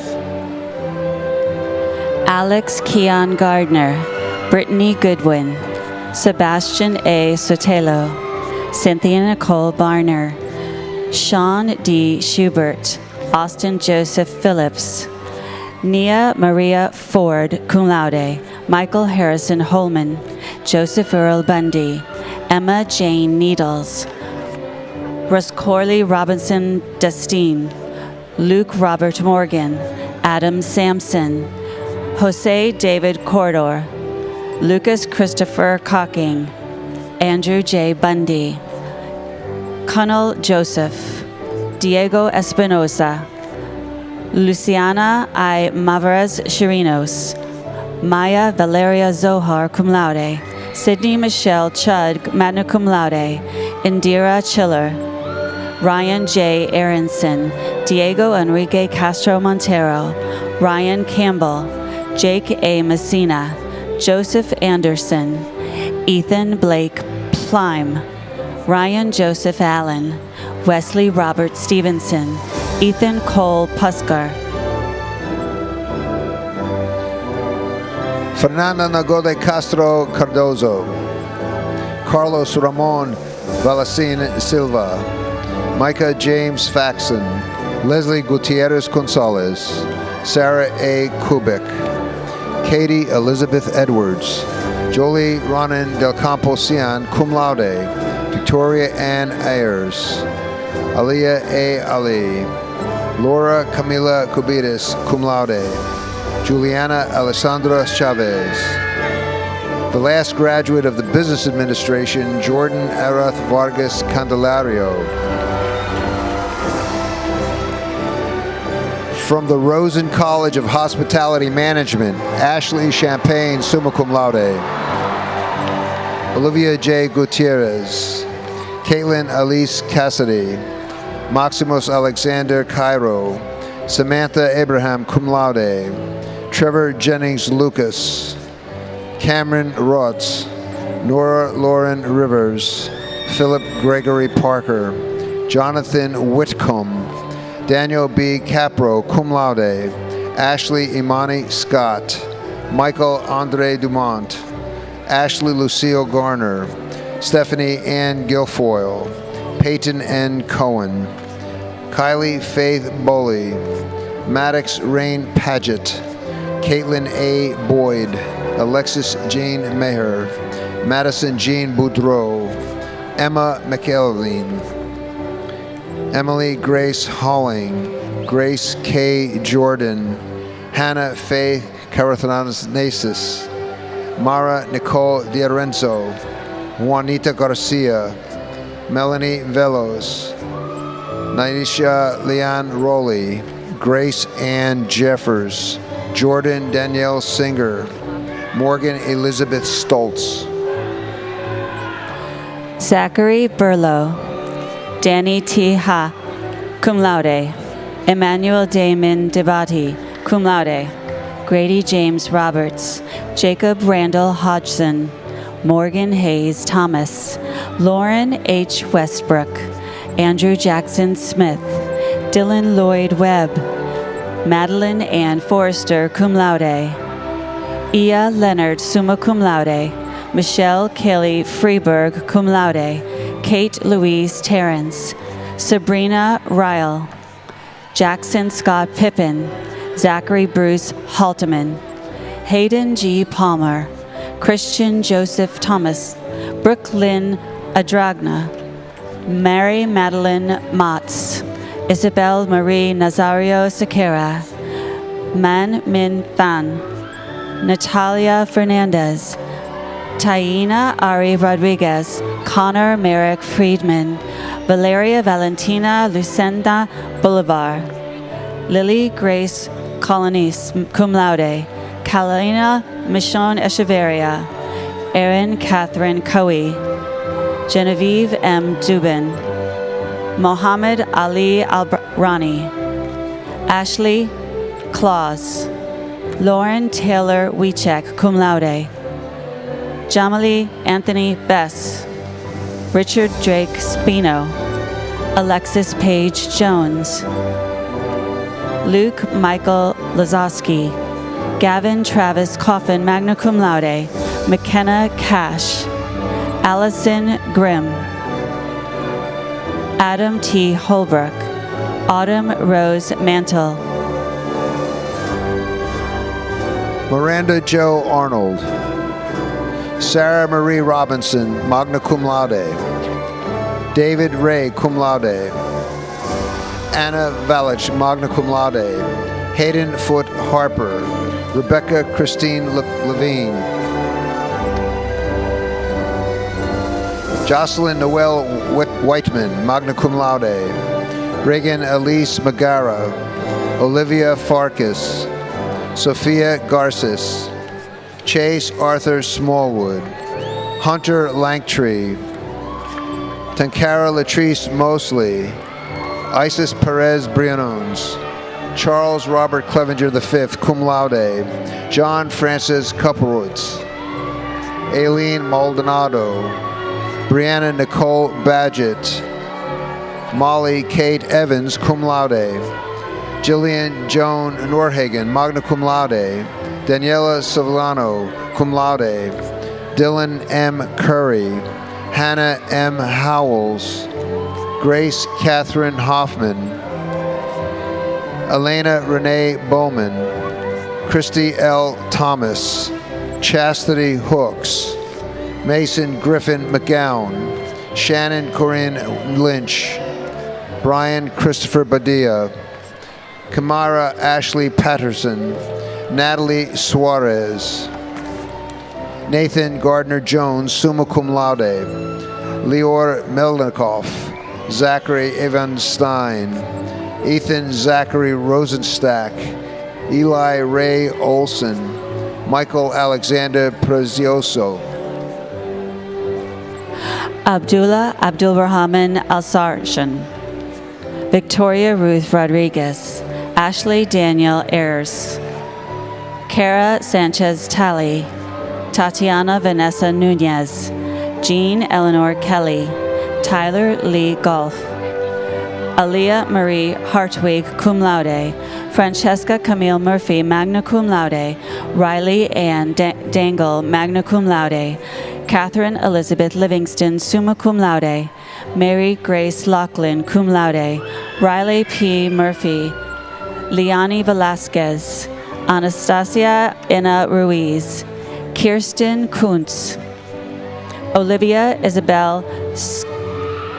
Alex Keon Gardner. Brittany Goodwin. Sebastian A. Sotelo. Cynthia Nicole Barner. Sean D. Schubert. Austin Joseph Phillips. Nia Maria Ford, cum laude. Michael Harrison Holman. Joseph Earl Bundy. Emma Jane Needles. Roscorley Robinson Destine. Luke Robert Morgan. Adam Sampson. Jose David Corridor. Lucas Christopher Cocking. Andrew J. Bundy. Cunnell Joseph. Diego Espinosa. Luciana I. Mavarez Chirinos. Maya Valeria Zohar, cum laude. Sydney Michelle Chud, magna cum laude. Indira Chiller. Ryan J. Aronson. Diego Enrique Castro Montero. Ryan Campbell. Jake A. Messina. Joseph Anderson. Ethan Blake Plime. Ryan Joseph Allen. Wesley Robert Stevenson. Ethan Cole Puskar. Fernanda Nagode Castro Cardozo. Carlos Ramon Valacin Silva. Micah James Faxon. Leslie Gutierrez Gonzalez. Sarah A. Kubik. Katie Elizabeth Edwards. Jolie Ronan Del Campo Cian, cum laude. Victoria Ann Ayers. Aliyah A. Ali. Laura Camila Cubides, cum laude. Juliana Alessandra Chavez. The last graduate of the Business Administration, Jordan Arath Vargas Candelario. From the Rosen College of Hospitality Management, Ashley Champagne, summa cum laude. Olivia J. Gutierrez. Caitlin Elise Cassidy. Maximus Alexander Cairo. Samantha Abraham, cum laude. Trevor Jennings Lucas. Cameron Rotz. Nora Lauren Rivers. Philip Gregory Parker. Jonathan Whitcomb. Daniel B. Capro, cum laude. Ashley Imani Scott. Michael Andre Dumont. Ashley Lucille Garner. Stephanie Ann Guilfoyle. Peyton N. Cohen. Kylie Faith Boley. Maddox Rain Paget. Caitlin A. Boyd. Alexis Jean Maher. Madison Jean Boudreau. Emma McElveen, Emily Grace Halling, Grace K. Jordan, Hannah Faye Carathanasis, Mara Nicole D'Arenzo, Juanita Garcia, Melanie Velos, Naisha Leanne Rowley, Grace Ann Jeffers, Jordan Danielle Singer, Morgan Elizabeth Stoltz. Zachary Burlow, Danny T. Ha, cum laude. Emmanuel Damon Debati, cum laude. Grady James Roberts, Jacob Randall Hodgson, Morgan Hayes Thomas, Lauren H. Westbrook, Andrew Jackson Smith, Dylan Lloyd Webb, Madeline Ann Forrester, cum laude. Ia Leonard, summa cum laude. Michelle Kelly Freeberg, cum laude. Kate Louise Terrence, Sabrina Ryle, Jackson Scott Pippin, Zachary Bruce Halteman, Hayden G. Palmer, Christian Joseph Thomas, Brooklyn Adragna, Mary Madeline Motz, Isabel Marie Nazario Sequeira, Man Min Than, Natalia Fernandez, Taina Ari Rodriguez, Connor Merrick Friedman, Valeria Valentina Lucenda Bolivar, Lily Grace Colonis, cum laude, Kalina Michon Echeverria, Erin Catherine Coe, Genevieve M. Dubin, Mohammed Ali Albrani, Ashley Claus, Lauren Taylor Wiechek, cum laude, Jamali Anthony Bess, Richard Drake Spino, Alexis Page Jones, Luke Michael Lazowski, Gavin Travis Coffin, magna cum laude, McKenna Cash, Allison Grimm, Adam T. Holbrook, Autumn Rose Mantle, Miranda Jo Arnold, Sarah Marie Robinson, magna cum laude. David Ray, cum laude. Anna Valich, magna cum laude. Hayden Foote Harper, Rebecca Christine Levine, Jocelyn Noel Whiteman, magna cum laude. Reagan Elise Magara, Olivia Farkas, Sophia Garces, Chase Arthur Smallwood, Hunter Langtree, Tankara Latrice Mosley, Isis Perez Briones, Charles Robert Clevenger V, cum laude, John Francis Kupperwitz, Aileen Maldonado, Brianna Nicole Badgett, Molly Kate Evans, cum laude, Jillian Joan Norhagen, magna cum laude, Daniela Savillano, cum laude, Dylan M. Curry, Hannah M. Howells, Grace Catherine Hoffman, Elena Renee Bowman, Christy L. Thomas, Chastity Hooks, Mason Griffin McGowan, Shannon Corinne Lynch, Brian Christopher Badia, Kamara Ashley Patterson, Natalie Suarez, Nathan Gardner Jones, summa cum laude, Lior Melnikoff, Zachary Evan Stein, Ethan Zachary Rosenstack, Eli Ray Olson, Michael Alexander Prezioso, Abdullah Abdulrahman Al-Sarshan, Victoria Ruth Rodriguez, Ashley Daniel Ayers, Kara Sanchez Talley, Tatiana Vanessa Nunez, Jean Eleanor Kelly, Tyler Lee Golf, Aaliyah Marie Hartwig, cum laude, Francesca Camille Murphy, magna cum laude, Riley Ann Dangle, magna cum laude, Catherine Elizabeth Livingston, summa cum laude, Mary Grace Laughlin, cum laude, Riley P. Murphy, Liani Velasquez, Anastasia Ina Ruiz, Kirsten Kuntz, Olivia Isabel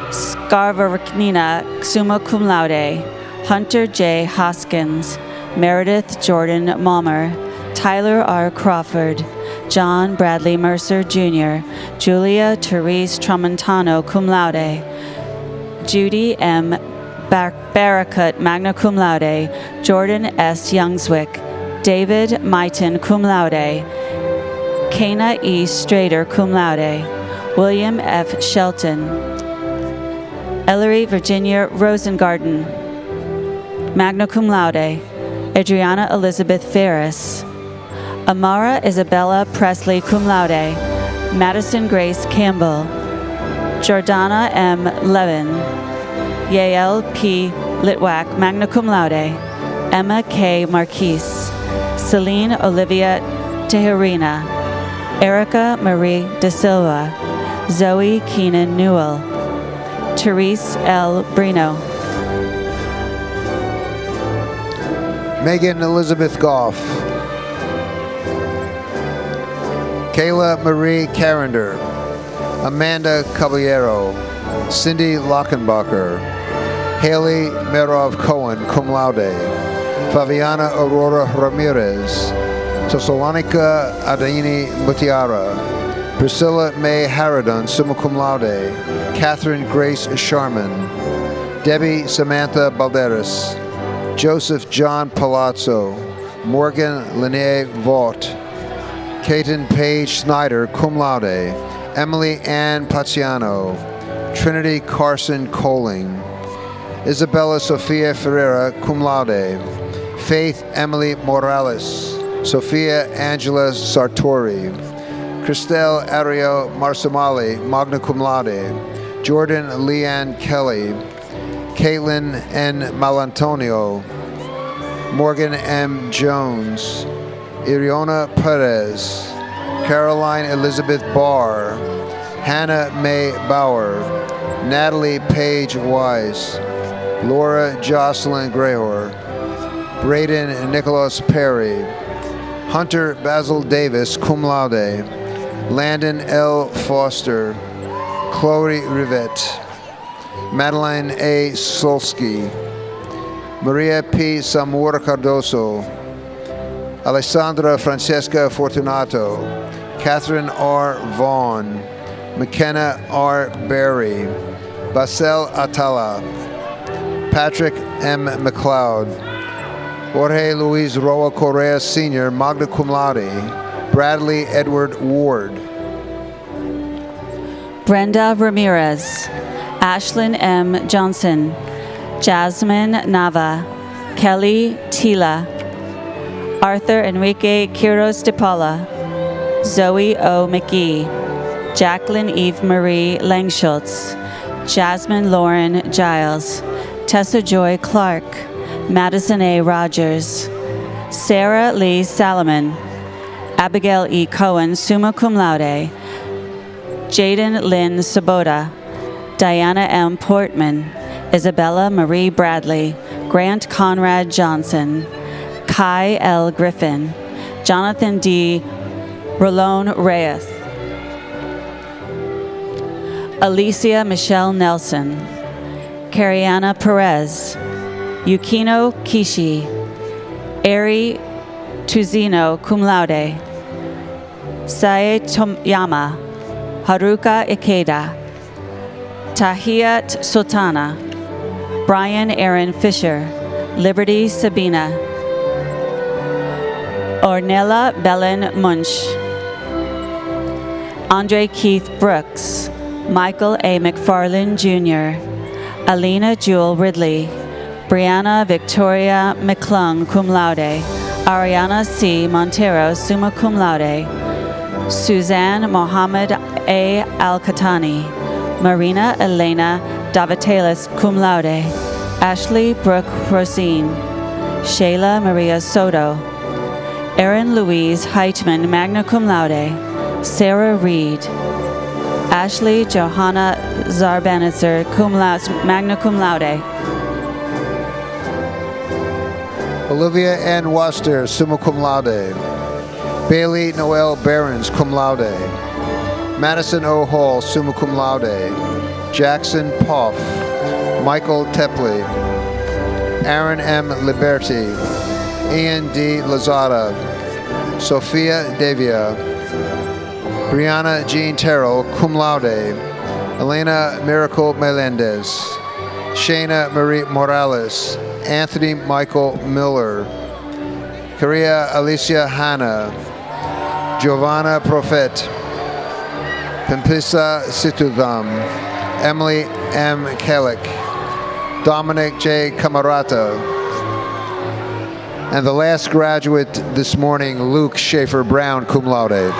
Scarvarinina, summa cum laude. Hunter J. Hoskins, Meredith Jordan Malmer, Tyler R. Crawford, John Bradley Mercer Jr., Julia Therese Tramontano, cum laude. Judy M. Barracut, magna cum laude. Jordan S. Youngswick, David Myton, cum laude. Kana E. Strader, cum laude. William F. Shelton. Ellery Virginia Rosengarten, magna cum laude. Adriana Elizabeth Ferris. Amara Isabella Presley, cum laude. Madison Grace Campbell. Jordana M. Levin. Yael P. Litwack, magna cum laude. Emma K. Marquise. Celine Olivia Tejerina. Erica Marie De Silva. Zoe Keenan Newell. Therese L. Brino. Megan Elizabeth Goff. Kayla Marie Carrender. Amanda Caballero. Cindy Lockenbacher. Haley Merov Cohen, cum laude. Fabiana Aurora Ramirez. Tosalonica Adaini Mutiara. Priscilla May Harridan, summa cum laude. Catherine Grace Sharman. Debbie Samantha Balderas. Joseph John Palazzo. Morgan Linnea Vaught. Katen Paige Snyder, cum laude. Emily Ann Paziano. Trinity Carson Coling. Isabella Sofia Ferreira, cum laude. Faith Emily Morales. Sophia Angela Sartori. Christelle Ariel Marsamali, magna cum laude. Jordan Leanne Kelly. Caitlin N. Malantonio. Morgan M. Jones. Iriona Perez. Caroline Elizabeth Barr. Hannah Mae Bauer. Natalie Paige Wise. Laura Jocelyn Grahor. Braden Nicholas Perry. Hunter Basil Davis, cum laude. Landon L. Foster. Chloe Rivette. Madeline A. Solsky. Maria P. Zamora Cardoso. Alessandra Francesca Fortunato. Catherine R. Vaughn. McKenna R. Berry. Basel Atala. Patrick M. McLeod. Jorge Luis Roa Correa Sr., magna cum laude. Bradley Edward Ward. Brenda Ramirez. Ashlyn M. Johnson. Jasmine Nava. Kelly Tila. Arthur Enrique Quiroz de Paula. Zoe O. McGee. Jacqueline Eve Marie Langschutz. Jasmine Lauren Giles. Tessa Joy Clark. Madison A. Rogers. Sarah Lee Salomon. Abigail E. Cohen, summa cum laude. Jaden Lynn Sabota. Diana M. Portman. Isabella Marie Bradley. Grant Conrad Johnson. Kai L. Griffin. Jonathan D. Rolone Reyes. Alicia Michelle Nelson. Cariana Perez. Yukino Kishi. Eri Tuzino, cum laude. Sae Toyama. Haruka Ikeda. Tahiyat Sultana. Brian Aaron Fisher. Liberty Sabina. Ornella Belen Munch. Andre Keith Brooks. Michael A. McFarland Jr. Alina Jewel Ridley. Brianna Victoria McClung, cum laude. Ariana C. Montero, summa cum laude. Suzanne Mohammed A. Al-Khatani. Marina Elena Davitelis, cum laude. Ashley Brooke Rosine. Shayla Maria Soto. Erin Louise Heitman, magna cum laude. Sarah Reed. Ashley Johanna Zarbanitzer, magna cum laude. Olivia Ann Waster, summa cum laude. Bailey Noel Behrens, cum laude. Madison O. Hall, summa cum laude. Jackson Poff, Michael Tepley, Aaron M. Liberti, Ian D. Lazada, Sophia Devia, Brianna Jean Terrell, cum laude, Elena Miracle Melendez, Shayna Marie Morales, Anthony Michael Miller, Korea Alicia Hanna, Giovanna Profet, Pimpisa Situdam, Emily M. Kellick, Dominic J. Camarata, and the last graduate this morning, Luke Schaefer Brown, cum laude.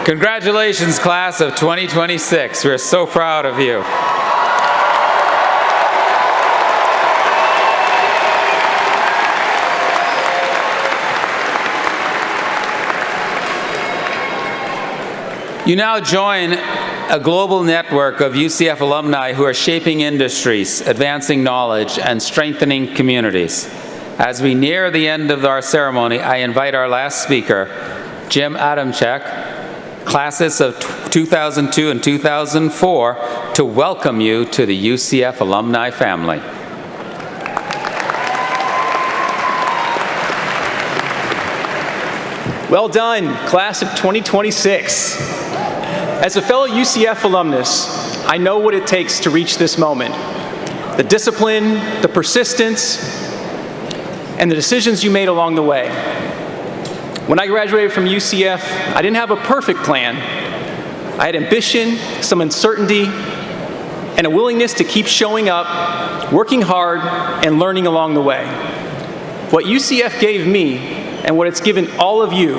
Congratulations, class of 2026. We're so proud of you. You now join a global network of UCF alumni who are shaping industries, advancing knowledge, and strengthening communities. As we near the end of our ceremony, I invite our last speaker, Jim Adamczyk, classes of 2002 and 2004, to welcome you to the UCF alumni family. Well done, class of 2026. As a fellow UCF alumnus, I know what it takes to reach this moment. The discipline, the persistence, and the decisions you made along the way. When I graduated from UCF, I didn't have a perfect plan. I had ambition, some uncertainty, and a willingness to keep showing up, working hard, and learning along the way. What UCF gave me, and what it's given all of you,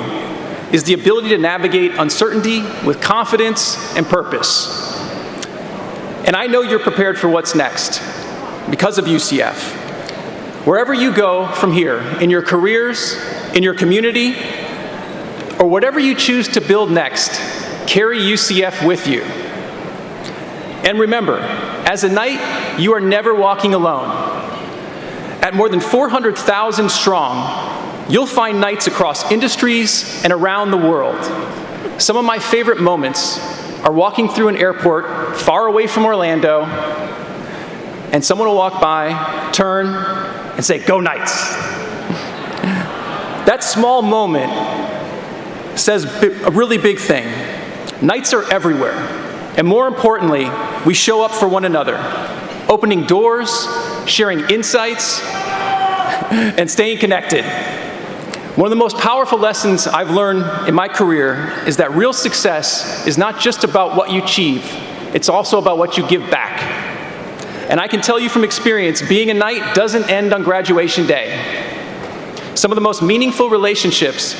is the ability to navigate uncertainty with confidence and purpose. And I know you're prepared for what's next because of UCF. Wherever you go from here, in your careers, in your community, or whatever you choose to build next, carry UCF with you. And remember, as a Knight, you are never walking alone. At more than 400,000 strong, you'll find Knights across industries and around the world. Some of my favorite moments are walking through an airport far away from Orlando, and someone will walk by, turn, and say, "Go Knights." That small moment says a really big thing. Knights are everywhere, and more importantly, we show up for one another, opening doors, sharing insights, and staying connected. One of the most powerful lessons I've learned in my career is that real success is not just about what you achieve, it's also about what you give back. And I can tell you from experience, being a Knight doesn't end on graduation day. Some of the most meaningful relationships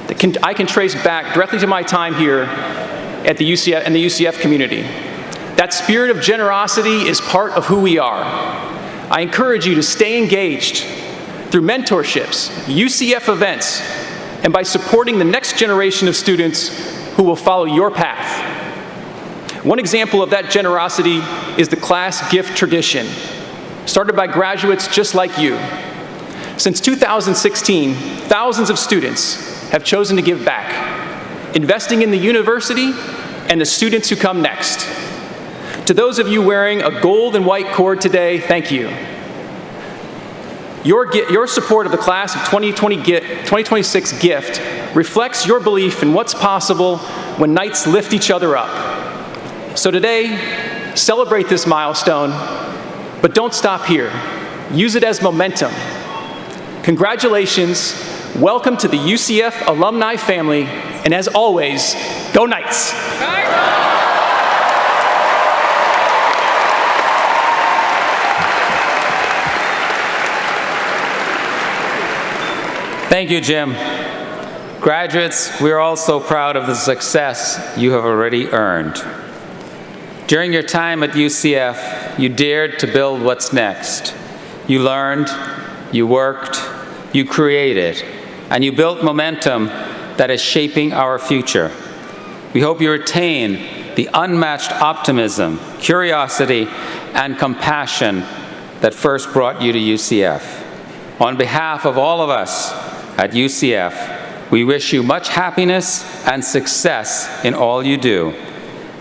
that I can trace back directly to my time here at the UCF and the UCF community. That spirit of generosity is part of who we are. I encourage you to stay engaged through mentorships, UCF events, and by supporting the next generation of students who will follow your path. One example of that generosity is the class gift tradition, started by graduates just like you. Since 2016, thousands of students have chosen to give back, investing in the university and the students who come next. To those of you wearing a gold and white cord today, thank you. Your support of the class of 2026 gift reflects your belief in what's possible when Knights lift each other up. So today, celebrate this milestone, but don't stop here. Use it as momentum. Congratulations, welcome to the UCF alumni family, and as always, go Knights! Thank you, Jim. Graduates, we are all so proud of the success you have already earned. During your time at UCF, you dared to build what's next. You learned, you worked, you created, and you built momentum that is shaping our future. We hope you retain the unmatched optimism, curiosity, and compassion that first brought you to UCF. On behalf of all of us at UCF, we wish you much happiness and success in all you do.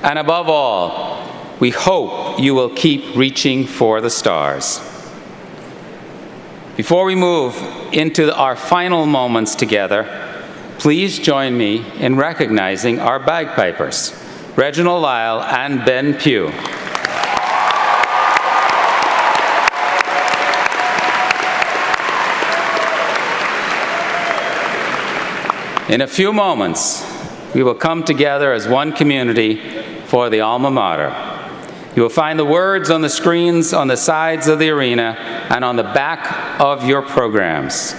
And above all, we hope you will keep reaching for the stars. Before we move into our final moments together, please join me in recognizing our bagpipers, Reginald Lyle and Ben Pugh. In a few moments, we will come together as one community for the alma mater. You will find the words on the screens on the sides of the arena and on the back of your programs.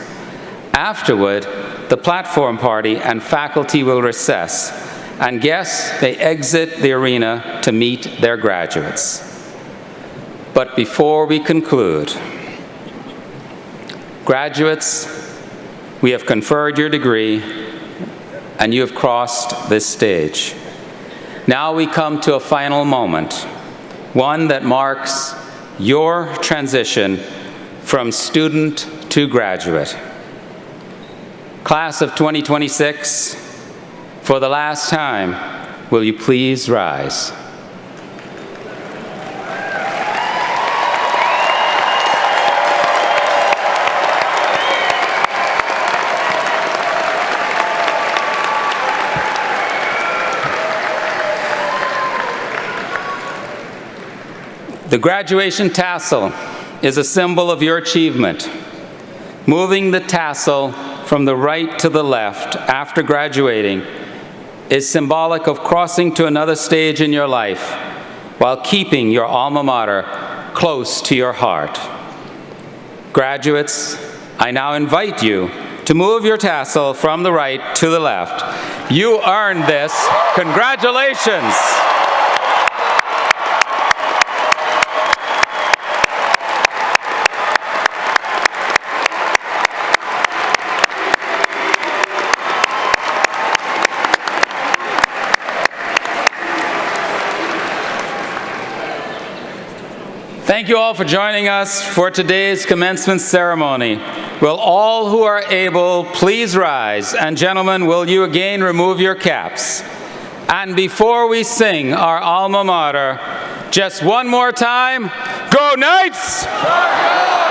Afterward, the platform party and faculty will recess, and guests may exit the arena to meet their graduates. But before we conclude, graduates, we have conferred your degree, and you have crossed this stage. Now we come to a final moment, one that marks your transition from student to graduate. Class of 2026, for the last time, will you please rise? The graduation tassel is a symbol of your achievement. Moving the tassel from the right to the left after graduating is symbolic of crossing to another stage in your life while keeping your alma mater close to your heart. Graduates, I now invite you to move your tassel from the right to the left. You earned this. Congratulations. Thank you all for joining us for today's commencement ceremony. Will all who are able please rise, and gentlemen, will you again remove your caps? And before we sing our alma mater, just one more time, go Knights!